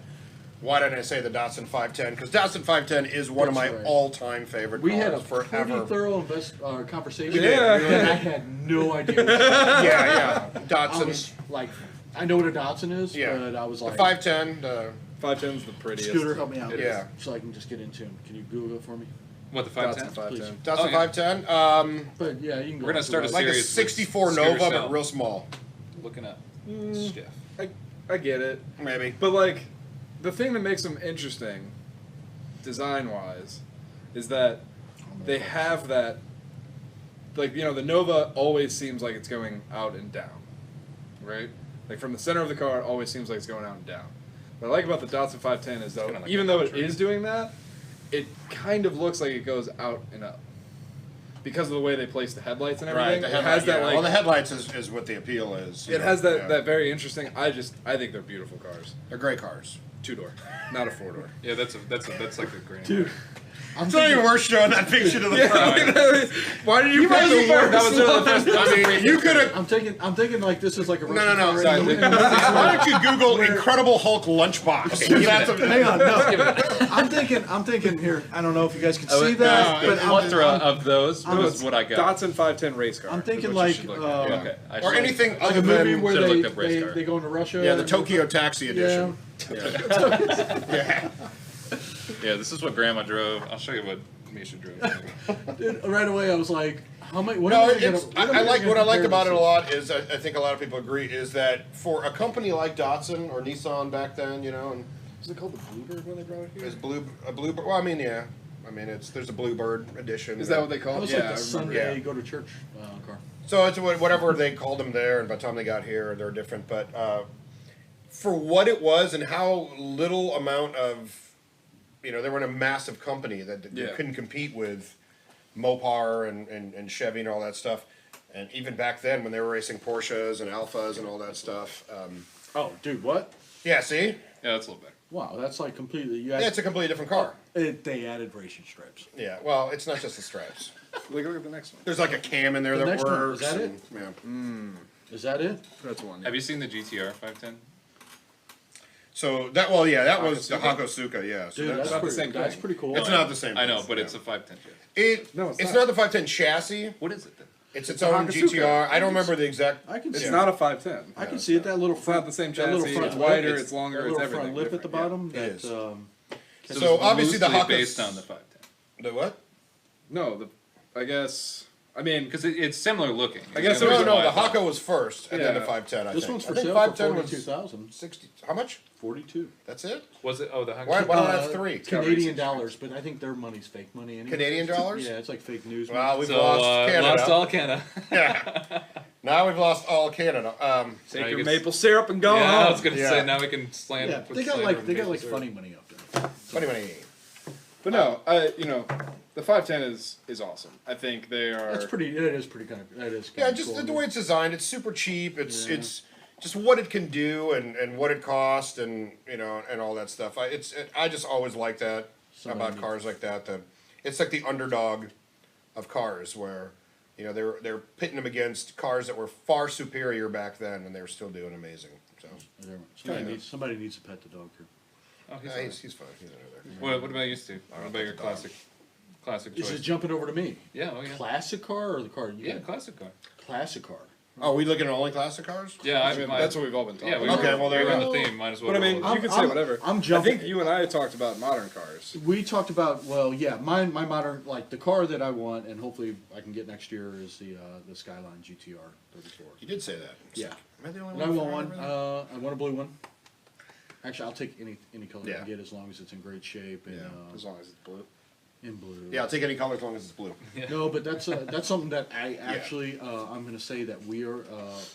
S2: "Why didn't I say the Datsun 510?" Because Datsun 510 is one of my
S4: That's right.
S2: all-time favorite
S4: We
S2: cars
S4: had a
S2: forever.
S4: pretty thorough conversation.
S2: We did,
S1: Yeah.
S2: we really
S4: And I
S2: did.
S4: had no idea.
S2: Yeah,
S4: I
S2: Datsun.
S4: was like, I know what a Datsun is,
S2: Yeah.
S4: but I was
S2: The
S4: like,
S2: 510.
S1: 510's the prettiest.
S4: Scooter, help me out.
S1: It
S2: Yeah.
S1: is.
S4: So I can just get into him. Can you Google it for me?
S3: What, the
S1: Datsun
S3: 510?
S1: 510.
S2: Datsun
S3: Oh, yeah.
S2: 510.
S4: But yeah, you can go.
S3: We're gonna
S4: to
S3: start a
S4: the
S2: Like a
S3: series with
S2: 64
S3: Scooter
S2: Nova,
S3: Cell.
S2: but real small.
S3: Looking up.
S1: Mm.
S3: Stiff.
S1: I get it.
S2: Maybe.
S1: But like, the thing that makes them interesting, design-wise, is that they have that. Like, the Nova always seems like it's going out and down, right? Like from the center of the car, it always seems like it's going out and down. What I like about the Datsun 510 is though,
S3: kinda like
S1: even
S3: a
S1: though it
S3: country.
S1: is doing that, it kind of looks like it goes out and up because of the way they place the headlights and everything.
S2: Right. The
S1: it has that
S2: well, the
S1: like.
S2: headlights is what the appeal is.
S1: It has
S2: Yeah.
S1: that very interesting. I think they're beautiful cars.
S2: They're great cars.
S1: 2-door, not a 4-door.
S3: Yeah, that's like a grand.
S4: Dude, I'm
S2: It's not even worth showing that picture to the front.
S1: Why did you pick
S2: might
S1: the
S2: as well-
S1: worst?
S3: That was literally the first.
S2: I mean, you could have.
S4: I'm thinking like this is like a
S2: No.
S4: Russian
S3: Sorry,
S4: car.
S2: Why don't you Google Incredible Hulk lunchbox? That's a,
S4: Hang on, no. I'm thinking here. I don't know if you guys can see that,
S2: no,
S4: but
S2: it's
S4: I'm,
S3: Plethora
S4: I'm,
S3: of those was what I got.
S1: Datsun 510 race car.
S4: I'm thinking
S1: is what you
S4: like
S1: should look at.
S3: Okay. I
S2: or
S3: should-
S2: anything
S4: like
S2: other
S4: a movie
S2: than
S4: where
S3: Should've
S4: they,
S3: looked up race car.
S4: they go into Russia.
S2: the Tokyo Taxi edition.
S4: Yeah.
S3: Yeah, this is what Grandma drove. I'll show you what Misha drove.
S4: Dude, right away I was like, how many? What
S2: No,
S4: am I gonna-
S2: it's,
S4: what am
S2: I
S4: gonna
S2: like what I liked
S4: compare
S2: about it
S4: this
S2: a lot is I think a lot of people agree is that for a company like Datsun or Nissan back then, and
S1: Was it called the Bluebird when they brought it here?
S2: there's a Bluebird. Well, I mean, yeah, there's a Bluebird edition.
S1: Is that what they
S4: to?
S1: call
S4: That
S1: it?
S4: was
S1: Yeah,
S4: like
S1: I
S4: the
S1: remember.
S4: Sunday
S2: yeah.
S4: go to church car.
S2: So it's whatever they called them there, and by the time they got here, they're different. But for what it was and how little amount of, they were in a massive company that you
S1: Yeah.
S2: couldn't compete with Mopar and Chevy and all that stuff. And even back then, when they were racing Porsches and Alphas and all that stuff.
S4: Oh, dude, what?
S2: Yeah, see?
S3: Yeah, that's a little better.
S4: Wow, that's like completely.
S2: Yeah, it's a completely different car.
S4: They added racing stripes.
S2: Yeah, well, it's not just the stripes.
S1: Look at the next one.
S2: There's like a cam in there
S4: The
S2: that
S4: next one,
S2: works.
S4: is that it?
S2: and- yeah.
S4: Is that it?
S1: That's one. Yeah.
S3: Have you seen the GTR 510?
S2: So that was the Hakosuka, yeah. So
S4: Dude,
S2: that's,
S4: that's
S1: not the
S4: pretty,
S1: same
S4: that's
S1: thing.
S4: pretty cool.
S2: it's not the same.
S3: I know,
S2: thing,
S3: but
S2: yeah.
S3: it's a 510 chip.
S1: No,
S2: It's
S1: it's
S2: not
S1: not.
S2: the 510 chassis.
S3: What is it then?
S2: It's its
S1: a
S2: own
S1: Hakosuka.
S2: GTR. I don't remember the exact.
S4: I can
S1: It's
S4: see.
S1: not a 510.
S4: I can see it. That little
S1: It's
S4: front.
S1: not the same
S4: that little
S1: chassis.
S4: front
S1: It's
S4: lip,
S1: wider. It's longer.
S4: that
S1: It's
S4: little front
S1: everything.
S4: lip at the
S1: different,
S4: bottom.
S2: It
S4: That,
S2: is. So
S3: it's
S2: obviously the
S3: loosely
S2: Hakas-
S3: based on the 510.
S2: The what?
S1: Yeah. No, I guess. I mean,
S3: Because it's similar looking.
S1: I guess
S3: It's
S1: there was
S2: No,
S3: a
S2: the
S3: wide-
S2: Hako was first, and then the
S1: Yeah.
S2: 510. I
S4: this
S2: think.
S4: one's
S2: I
S4: for
S2: think
S4: sale for
S2: 510 was
S4: 42,000.
S2: 60. How much?
S4: 42.
S2: That's it.
S3: Was it? Oh, the Hako.
S2: Why don't I have three?
S4: Canadian dollars, but I think their money's fake money. Anyway.
S2: Canadian dollars?
S4: Yeah, it's like fake news.
S2: Well, we've
S3: So,
S2: lost Canada.
S3: lost all Canada.
S2: Yeah. Now we've lost all Canada.
S1: take
S3: Now you
S1: your
S3: can-
S1: maple syrup and go
S3: Yeah, I
S1: home.
S3: was gonna
S2: Yeah.
S3: say now we can slant.
S4: yeah,
S3: put
S4: they got
S3: slander
S4: like
S3: on
S4: they got
S3: maple
S4: like
S3: syrup.
S4: funny money up there.
S2: Funny money.
S1: But no, the 510 is awesome. I think they are.
S4: That's pretty. It is pretty kind of. That is.
S2: Yeah,
S4: Kinda
S2: just
S4: cool.
S2: the way it's designed. It's super cheap. It's
S4: Yeah.
S2: it's just what it can do and what it costs and and all that stuff. I just always like that
S4: Somebody
S2: about
S4: needs-
S2: cars like that. it's like the underdog of cars, where you know they're pitting them against cars that were far superior back then, and they were still doing amazing. So
S4: Somebody needs to pet the dog here.
S3: Oh,
S2: he's fine. He's under there.
S3: What about you, Steve? What about your classic
S4: This
S3: choice?
S4: is jumping over to me.
S3: Yeah, oh yeah.
S4: Classic car or the car you
S3: Yeah,
S4: got?
S3: classic car.
S4: Classic car.
S2: Oh, are we looking at only classic cars?
S3: Yeah,
S1: I mean, that's what we've all been talking
S3: Yeah, we
S1: about.
S2: Okay, well, there you
S3: we're on
S2: go.
S3: the theme. Might as well.
S1: But I
S3: roll
S1: mean,
S3: with it.
S1: you can say whatever.
S4: I'm jumping.
S1: I think you and I talked about modern cars.
S4: We talked about, well, yeah, my modern, like the car that I want, and hopefully I can get next year is the Skyline GTR 34.
S2: You did say that.
S4: Yeah.
S2: Am I the only
S4: And
S2: one?
S4: I want
S2: for
S4: one.
S2: everything?
S4: I want a blue one. Actually, I'll take any color I
S2: Yeah.
S4: can get as long as it's in great shape and
S1: As long as it's blue.
S4: in blue.
S2: Yeah, I'll take any color as long as it's blue.
S4: No, but that's something that I actually I'm going to say that we are.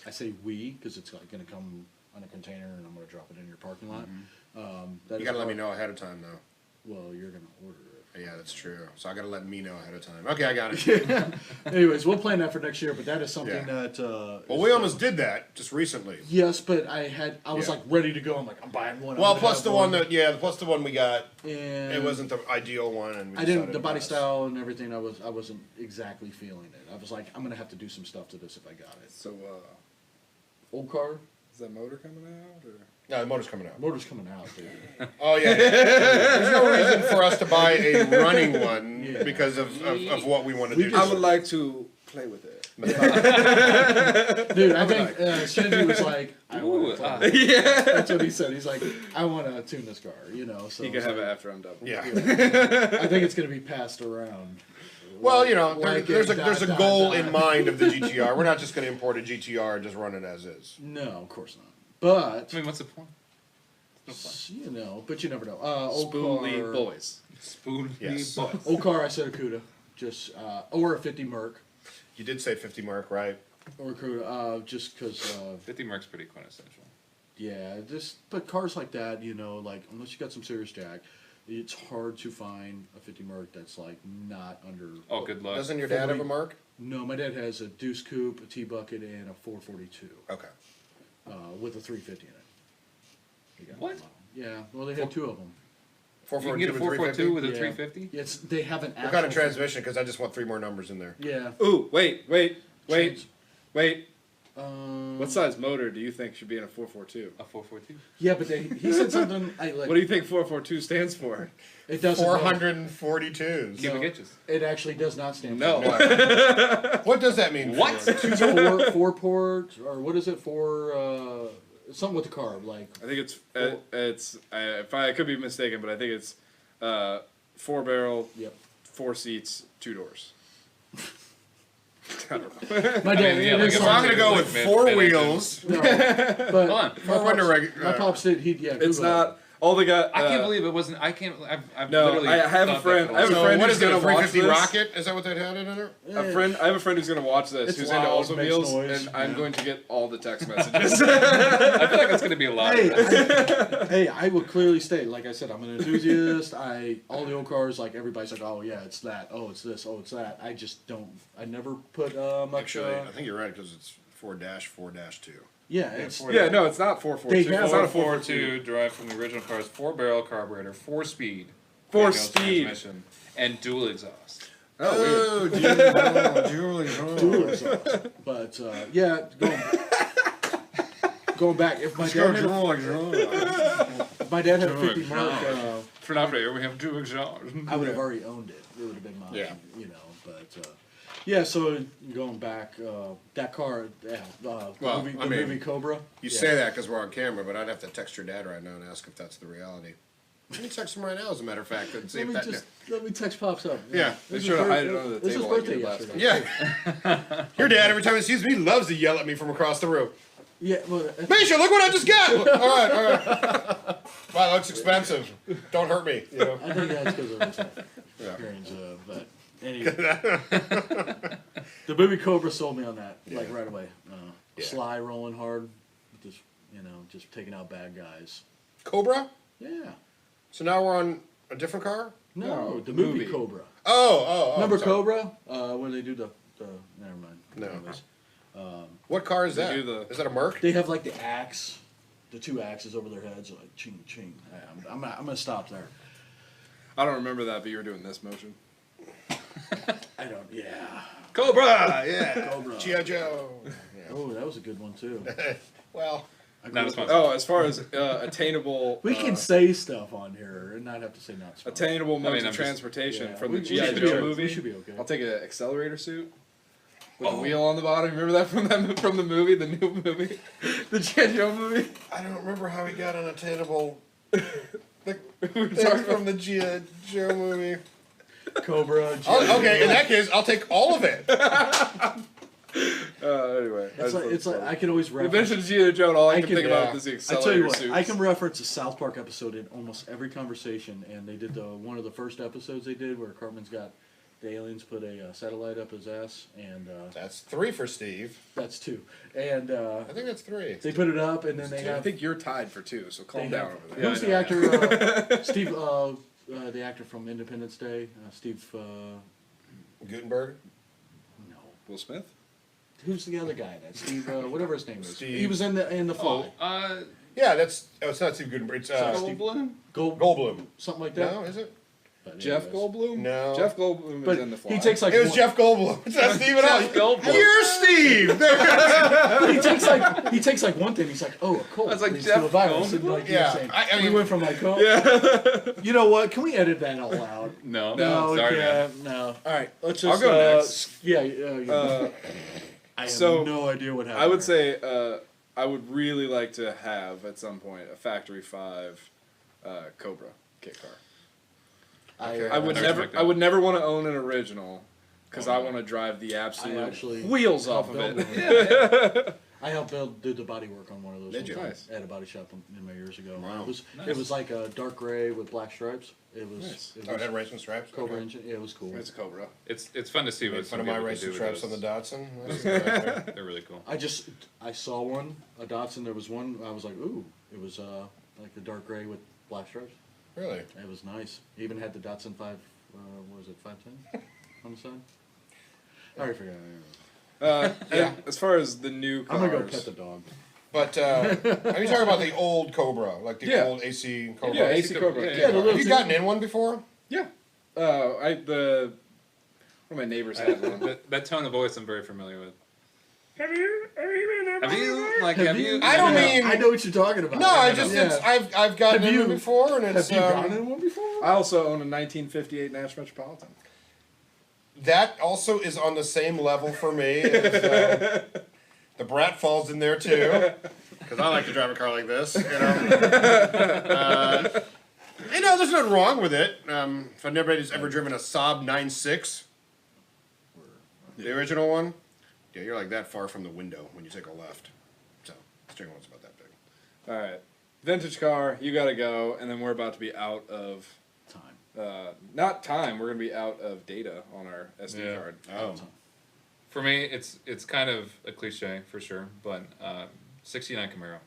S4: I say we because it's going to come on a container and I'm going to drop it in your parking lot.
S2: You gotta let me know ahead of time, though.
S4: Well, you're going to order it.
S2: Yeah, that's true. So I gotta let me know ahead of time. Okay, I got it.
S4: Anyways, we'll plan that for next year. But that is something
S2: Yeah.
S4: that.
S2: Well, we almost did that just recently.
S4: Yes, but I was
S2: Yeah.
S4: like ready to go. I'm like, I'm buying one.
S2: Well,
S4: I'm gonna
S2: plus
S4: have
S2: the one plus the one we got.
S4: And
S2: It wasn't the ideal one, and we
S4: I didn't.
S2: decided
S4: The
S2: to
S4: body
S2: pass.
S4: style and everything. I wasn't exactly feeling it. I was like, I'm gonna have to do some stuff to this if I got it.
S1: So,
S4: Old car,
S1: is that motor coming out? Or?
S2: No, the motor's coming out.
S4: motor's coming out, dude.
S2: Oh yeah. There's no reason for us to buy a running one
S4: Yeah.
S2: because of what we want to
S4: We
S2: do.
S4: just-
S1: I would like to play with it.
S4: Dude, I think Shinji was like, I
S3: Ooh,
S4: want to
S1: Yeah.
S4: That's what he said. He's like, I want to tune this car, you know. So
S1: You can
S4: it's
S1: have it
S4: like,
S1: after I'm done.
S2: Yeah.
S4: I think it's gonna be passed around.
S2: Well, you know,
S4: Like
S2: there's
S4: it,
S2: a goal in mind of the GTR. We're not just going to import a GTR and just run it as is.
S4: No, of course not. But
S3: I mean, what's the point? No fun.
S4: you know, but you never know. Old
S1: Spoonly
S4: car,
S1: boys.
S3: Spoon.
S2: Yes.
S3: Boss.
S4: Old car. I said a Cuda, just or a 50 Merc
S2: You did say 50 mark, right?
S4: or a Cuda, just because.
S3: 50 Merc's pretty quintessential.
S4: Yeah, but cars like that, you know, like unless you got some serious jack, it's hard to find a 50 Merc that's like not under.
S3: Oh, good luck.
S2: Doesn't your dad have a mark?
S4: No, my dad has a Deuce Coupe, a T-Bucket, and a 442
S2: Okay.
S4: with a 350 in it. He got
S3: What?
S4: one. Yeah, well, they had two of them.
S3: You can get a 442 with a
S4: Yeah.
S3: 350?
S4: It's they have an.
S2: What kind of transmission? Because I just want 3 more numbers in there.
S4: Yeah.
S1: Ooh, wait.
S4: Um,
S1: What size motor do you think should be in a 442?
S3: A 442?
S4: Yeah, but he said something. Like,
S1: What do you think 442 stands for?
S4: It doesn't.
S2: 442s.
S3: Cubic inches.
S4: It actually does not stand.
S1: No.
S4: For
S2: What does that mean?
S3: What?
S2: For?
S4: four port or what is it for? Something with the carb, like
S1: I think it's if I could be mistaken, but I think it's 4 barrel,
S4: yep.
S1: 4 seats, 2 doors.
S4: My
S3: I
S4: dad.
S3: mean, yeah,
S4: it
S3: like
S4: is
S3: if
S2: So I'm
S4: something-
S2: going to go with
S3: Mid-
S2: 4
S3: mid-
S2: wheels.
S4: No, but
S3: Hold on.
S2: Four window
S4: my pops did. He yeah.
S1: It's
S4: Google
S1: not all the guys.
S3: I can't believe it wasn't. I can't. I've
S1: No,
S3: literally.
S1: I have a
S3: thought
S1: friend-
S3: that
S1: I have a
S2: So
S1: friend
S2: what
S1: who's
S2: is it, a
S1: gonna watch
S2: 350
S1: this.
S2: Rocket? Is that what that had in there?
S1: I have a friend who's going to watch this,
S4: It's
S1: who's
S4: loud,
S1: into also
S4: makes
S1: meals,
S4: noise,
S1: and I'm
S4: yeah.
S1: going to get all the text messages.
S3: I feel like it's going to be a lot.
S4: Hey, I will clearly state, like I said, I'm an enthusiast. All the old cars, like everybody's like, oh yeah, it's that, oh it's this, oh it's that. I just don't. I never put much.
S2: Actually, I think you're right because it's 4-4-2.
S4: Yeah, it's
S1: Yeah, no, it's not 442.
S4: They have
S1: It's not a
S3: 442 derived from the original car's 4-barrel carburetor, 4-speed,
S1: 4-speed.
S3: transmission, and dual exhaust.
S1: Oh, weird.
S4: dual exhaust. But yeah, going back, if my dad had a 50 Mark,
S3: For an operator, we have dual exhaust.
S4: I would have already owned it. It would have been mine.
S2: Yeah.
S4: You know, but yeah. So going back, that car, the movie Cobra.
S2: You
S4: yeah.
S2: say that because we're on camera, but I'd have to text your dad right now and ask if that's the reality. Let me text him right now, as a matter of fact, and see
S4: Let
S2: if
S4: me text pops up.
S2: Yeah.
S1: Make sure to hide it under the
S4: This is
S1: table like
S4: birthday
S1: you did last
S4: yesterday.
S2: Yeah. Your dad, every time he sees me, loves to yell at me from across the room.
S4: Yeah. Well,
S2: Misha, look what I just got! All right. Wow, looks expensive. Don't hurt me. You know?
S4: I think that's because of his
S2: Yeah.
S4: appearance, but anyway. The movie Cobra sold me on that, like
S2: Yeah.
S4: right away.
S2: Yeah.
S4: Sly rolling hard, just taking out bad guys.
S2: Cobra?
S4: Yeah.
S2: So now we're on a different car?
S4: No,
S1: No,
S4: the
S1: the
S4: movie
S1: movie.
S4: Cobra.
S2: Oh.
S4: Remember
S2: sorry.
S4: Cobra? Where they do the never mind.
S2: No.
S4: Anyways.
S2: What car is
S1: They
S2: that?
S1: do the-
S2: Is that a Merc?
S4: They have like the axe, the 2 axes over their heads, like ching ching. I'm gonna stop there.
S1: I don't remember that, but you were doing this motion.
S4: I don't. Yeah.
S3: Cobra. Yeah.
S4: Cobra.
S2: G.I. Joe.
S4: Oh, that was a good one too.
S2: Well,
S3: Not a sponsor.
S1: Oh, as far as attainable,
S4: We can say stuff on here and not have to say not sponsored.
S1: attainable modes
S3: I'm
S1: of
S3: just-
S1: transportation
S4: Yeah,
S1: from
S4: we-
S1: the
S4: we
S1: G.I.
S4: should be
S1: Joe
S4: okay.
S1: movie.
S4: We should be okay.
S1: I'll take an accelerator suit with a wheel on the bottom. Remember that from the movie, the new movie, the G.I. Joe movie?
S2: I don't remember how he got unattainable.
S1: We were
S2: Things
S1: talking
S2: from the G.I. Joe movie.
S4: Cobra.
S2: Okay, in that case, I'll take all of it.
S1: Anyway,
S4: It's like I can always
S1: you
S4: reference.
S1: mentioned G.I. Joe, and all I
S4: I
S1: can
S4: can-
S1: think about is the
S4: I
S1: accelerator
S4: tell you what,
S1: suits.
S4: I can reference a South Park episode in almost every conversation, and they did one of the first episodes they did where Cartman's got the aliens put a satellite up his ass, and
S2: That's 3 for Steve.
S4: that's 2. And
S2: I think that's 3.
S4: they put it up, and then they
S1: I
S4: have.
S1: think you're tied for 2, so calm
S4: they
S1: down
S4: have-
S1: over there.
S4: Who's
S3: Yeah,
S4: the actor? Steve, the actor from Independence Day. Steve.
S2: Gutenberg?
S4: No.
S1: Will Smith?
S4: Who's the other guy? That Steve, whatever his name is.
S2: Steve-
S4: He was in the float.
S2: Yeah, that's. Oh, it's not Steve Gutenberg. It's
S3: Goldblum?
S2: Goldblum.
S4: Something like that.
S2: No, is it?
S4: But
S1: Jeff
S4: anyways.
S1: Goldblum?
S2: No.
S1: Jeff Goldblum
S4: But
S1: is in the fly.
S4: he takes like
S2: It was
S4: one-
S2: Jeff Goldblum. It's not Steve at all.
S3: Goldblum.
S2: You're Steve.
S4: But he takes like one thing. He's like, oh, a cold.
S3: I was like,
S4: leads
S3: Jeff
S4: to a virus. And like,
S2: Yeah,
S4: you're saying,
S2: I
S4: we
S2: mean-
S4: went from like, oh,
S1: Yeah.
S4: you know what? Can we edit that out loud?
S3: No.
S4: No,
S3: Sorry, man.
S4: no. All right, let's
S1: I'll
S4: just.
S1: go next.
S4: Yeah, I have
S1: so,
S4: no idea what happened.
S1: I would say I would really like to have at some point a Factory 5 Cobra kit car.
S2: Okay.
S1: I would
S3: I
S1: never.
S3: respect
S1: I
S3: that.
S1: would never want to own an original because
S3: Oh,
S1: I
S3: no.
S1: want to drive the absolute
S4: actually
S1: wheels off of
S4: helped
S1: it.
S4: build one. I helped do the body work on one of those.
S2: Did you?
S4: one time
S1: Nice.
S4: At a body shop in my years ago.
S2: Wow.
S4: It was like a dark gray with black stripes. It was.
S1: Nice.
S4: It
S2: Oh, it
S4: was
S2: had racing stripes?
S4: Cobra
S2: Okay.
S4: engine. Yeah, it was cool.
S1: It's a Cobra.
S3: It's fun to see
S2: Made
S3: what
S2: fun
S3: some
S2: of my
S3: people can
S2: racing
S3: do with
S2: straps on
S3: those.
S2: the Datsun. That's nice.
S3: They're really cool.
S4: I saw one, a Datsun. There was one. I was like, ooh, it was like the dark gray with black stripes.
S2: Really?
S4: It was nice. It even had the Datsun 5. What was it? 510 on the side. I already forgot.
S2: Yeah.
S1: Yeah. As far as the new cars,
S4: I'm gonna go pet the dog.
S2: But are you talking about the old Cobra, like the
S1: Yeah.
S2: old AC Cobra?
S1: Yeah, AC Cobra.
S3: Yeah,
S1: kit
S3: yeah,
S4: the
S1: car.
S4: little
S2: Have you gotten in one before?
S1: Yeah. One of my neighbors had one.
S3: That tone of voice I'm very familiar with.
S1: Have you been
S3: Have you? Like,
S4: Have
S3: have
S4: you-
S3: you?
S2: I don't
S3: have you-
S2: mean-
S4: I know what you're talking about.
S2: No, I just
S4: Yeah.
S2: it's, I've gotten
S4: Have
S2: in
S4: you-
S2: one before, and it's
S4: Have you gotten in one before?
S1: I also own a 1958 Nash Metropolitan.
S2: that also is on the same level for me. As, the brat falls in there too, because I like to drive a car like this. You know, there's nothing wrong with it. If anybody's ever driven a Saab 9.6, the original one, yeah, you're like that far from the window when you take a left. So, steering wheel's about that big.
S1: All right. Vintage car, you got to go, and then we're about to be out of,
S4: Time.
S1: not time, we're going to be out of data on our SD
S3: Yeah.
S1: card.
S2: Oh,
S3: For me, it's kind of a cliche for sure, but 69 Camaro.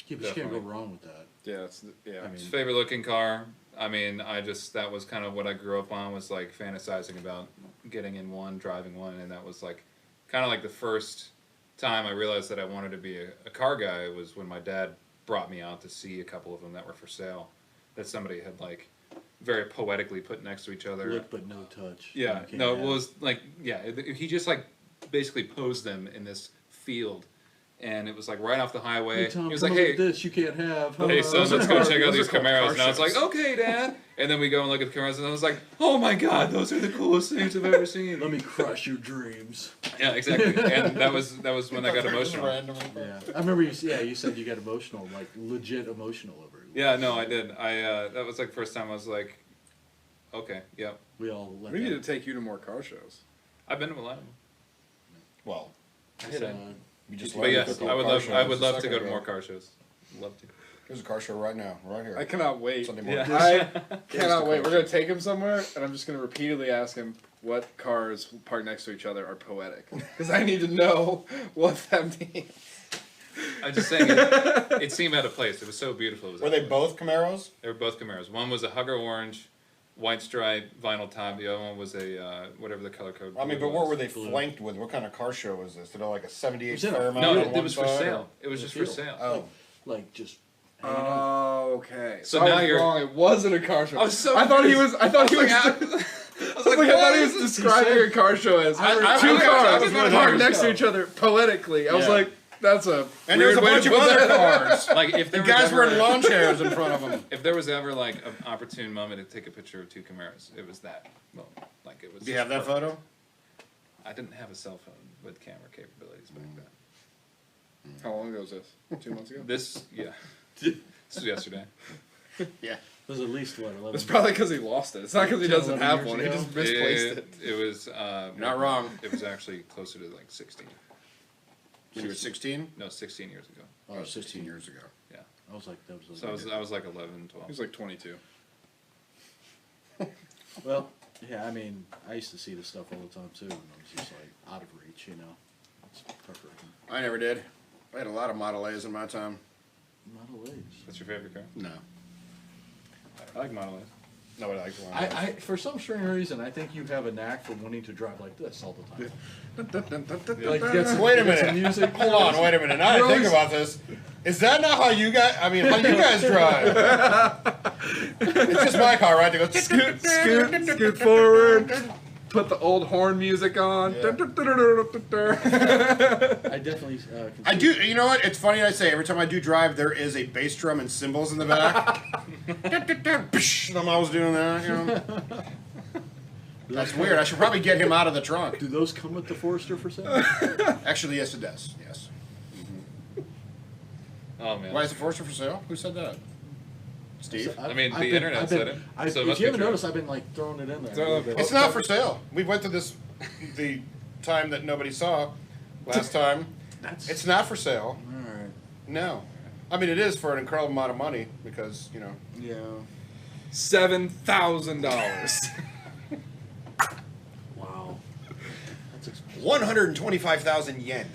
S4: Yeah, but you can't go
S3: Definitely.
S4: wrong with that.
S1: Yeah, yeah.
S4: I mean-
S3: It's favorite looking car. I mean, that was kind of what I grew up on, was like fantasizing about getting in one, driving one, and that was like kind of like the first time I realized that I wanted to be a car guy was when my dad brought me out to see a couple of them that were for sale, that somebody had like very poetically put next to each other.
S4: Look but no touch.
S3: Yeah,
S4: You can't
S3: no, it
S4: have-
S3: was like, he just like basically posed them in this field, and it was like right off the highway.
S4: Hey, Tom,
S3: he was
S4: come
S3: like,
S4: look
S3: hey,
S4: at this. You can't have.
S3: hey son,
S1: Those are
S3: let's go
S1: car-
S3: check out
S1: those are
S3: these
S1: called
S3: Camaros.
S1: car
S3: And I was like,
S1: shows.
S3: okay, Dad. And then we go and look at the Camaros, and I was like, oh my God, those are the coolest things I've ever seen.
S4: Let me crush your dreams.
S3: Yeah, exactly. And that was when I got emotional.
S4: Yeah, I remember you. Yeah, you said you got emotional, like legit emotional over it.
S3: Yeah, no, I did. That was like the first time I was like, okay, yep.
S4: We all let
S1: We need to
S4: that.
S1: take you to more car shows.
S3: I've been to a lot of them.
S2: well,
S4: Just,
S2: you just
S3: But
S2: learned
S3: yes,
S2: that the
S3: I would
S2: car
S3: love
S2: show
S3: I
S2: was
S3: would
S2: a
S3: love to
S2: second
S3: go to
S2: ago.
S3: more car shows. Love to.
S2: There's a car show right now, right here.
S1: I cannot wait.
S2: Sunday morning.
S3: Yeah.
S1: I cannot wait. We're going to take him somewhere, and I'm just going to repeatedly ask him what cars parked next to each other are poetic. Because I need to know what that means.
S3: I'm just saying, it seemed out of place. It was so beautiful. It was
S2: Were
S3: out
S2: they
S3: of place.
S2: both Camaros?
S3: They were both Camaros. One was a Hugger orange, white stripe, vinyl top. The other one was a whatever the color code.
S2: I mean,
S3: blue
S2: but what
S3: was.
S2: were they
S4: Blue.
S2: flanked with? What kind of car show was this? Did it like a 78
S4: Was it a-
S2: Fairmont
S3: No,
S2: on
S3: it
S2: one
S3: was for
S2: side,
S3: sale. It was
S4: The
S3: just for
S4: field.
S3: sale.
S2: Oh,
S4: like just. hanging out.
S1: Oh, okay.
S3: So
S1: I
S3: now
S1: was
S3: you're-
S1: wrong. It wasn't a car show.
S3: I was so
S1: I thought he
S3: confused.
S1: was. I thought he was.
S3: I was like,
S1: like, I thought he was describing a car show as two cars parked next to each other poetically. I was like, that's a
S2: and there's a bunch of other cars.
S3: Like if there
S2: The guys
S3: was
S2: were
S3: ever,
S2: in lawn chairs in front of them.
S3: if there was ever like an opportune moment to take a picture of two Camaros, it was that. Well, like it was.
S2: Do you have that photo?
S3: I didn't have a cell phone with camera capabilities back then.
S1: How long ago was this? 2 months ago?
S3: This was yesterday.
S2: Yeah.
S4: It was at least, what, 11?
S1: It's probably because he lost it. It's not because he
S4: 10,
S1: doesn't
S4: 11
S1: have
S4: years
S1: one. He
S4: ago?
S1: just misplaced it.
S3: It was
S2: Not wrong.
S3: It was actually closer to like 16.
S2: So you were 16?
S3: No, 16 years ago.
S2: Oh, 16 years ago.
S3: Yeah.
S4: I was like, that was.
S3: So I was like 11, 12.
S1: He was like 22.
S4: Well, yeah, I mean, I used to see this stuff all the time too, and I was just like out of reach, you know. It's tougher.
S2: I never did. I had a lot of Model A's in my time.
S4: Model A's.
S3: What's your favorite car?
S2: No.
S3: I like Model A's.
S2: Nobody likes one.
S4: I for some strange reason, I think you have a knack for wanting to drive like this all the time. Like get some,
S2: Wait a
S4: get some
S2: minute.
S4: music.
S2: Hold on, wait a minute. Now I think about this. Is that not how you guys? I mean, how you guys drive? It's just my car, right? They go
S1: Scoot forward. Put the old horn music on.
S2: Yeah.
S4: I definitely.
S2: I do. You know what? It's funny. I say every time I do drive, there is a bass drum and cymbals in the back. I'm always doing that. You know. That's weird. I should probably get him out of the trunk.
S4: Do those come with the Forester for sale?
S2: Actually, yes, it does. Yes.
S3: Oh man.
S2: Why is the Forester for sale? Who said that? Steve.
S3: I mean, the internet said it, so it
S4: if
S3: must
S4: you
S3: be
S4: haven't
S3: true.
S4: noticed, I've been like throwing it in there.
S1: So,
S2: It's not for sale. We went to this the time that nobody saw last time. It's not for sale.
S4: All right.
S2: No. I mean, it is for an incredible amount of money because, you know.
S4: Yeah.
S1: $7,000.
S4: Wow. That's expensive.
S2: 125,000 yen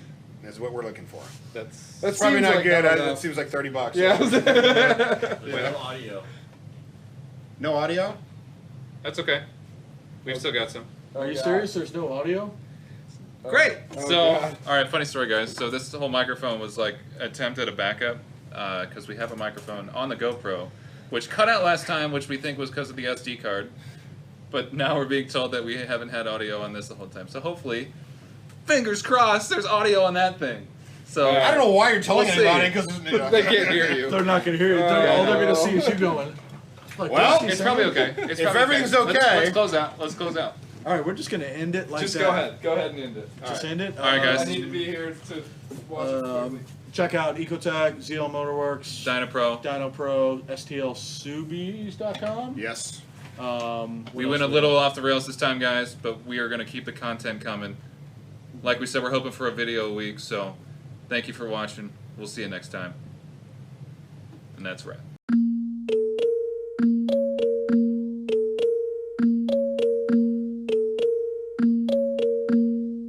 S2: is what we're looking for.
S3: That's
S1: That
S2: Probably
S1: seems
S2: not
S1: like
S2: good.
S1: not
S2: It
S1: enough.
S2: seems like $30.
S1: Yeah.
S5: No audio.
S2: No audio?
S3: that's okay. We've still got some.
S4: Are you
S1: God.
S4: serious? There's no audio?
S3: Great.
S1: Oh,
S3: So,
S1: God.
S3: all right, funny story, guys. So this whole microphone was like attempt at a backup because we have a microphone on the GoPro, which cut out last time, which we think was because of the SD card. But now we're being told that we haven't had audio on this the whole time. So hopefully, fingers crossed, there's audio on that thing. So
S2: I don't know why you're telling
S1: We'll see.
S2: anybody because
S1: They can't hear you.
S4: They're not going to hear you. All they're going to see is you going. Like,
S2: Well,
S4: "Did you
S3: it's
S4: say
S3: probably
S4: that?"
S3: okay. It's
S2: If
S3: probably
S2: everything's
S3: Let's
S2: okay.
S3: close out. Let's close out.
S4: All right, we're just going to end it like
S1: Just
S4: that.
S1: go ahead. Go ahead and end it.
S4: Just end it.
S3: All right, guys.
S1: I need to be here to watch it quickly.
S4: Check out Ecotec, ZL Motorworks,
S3: Dyno Pro.
S4: Dyno Pro, STLSubies.com.
S2: Yes.
S3: We went a little off the rails this time, guys, but we are going to keep the content coming. Like we said, we're hoping for a video a week, so thank you for watching. We'll see you next time. And that's a wrap.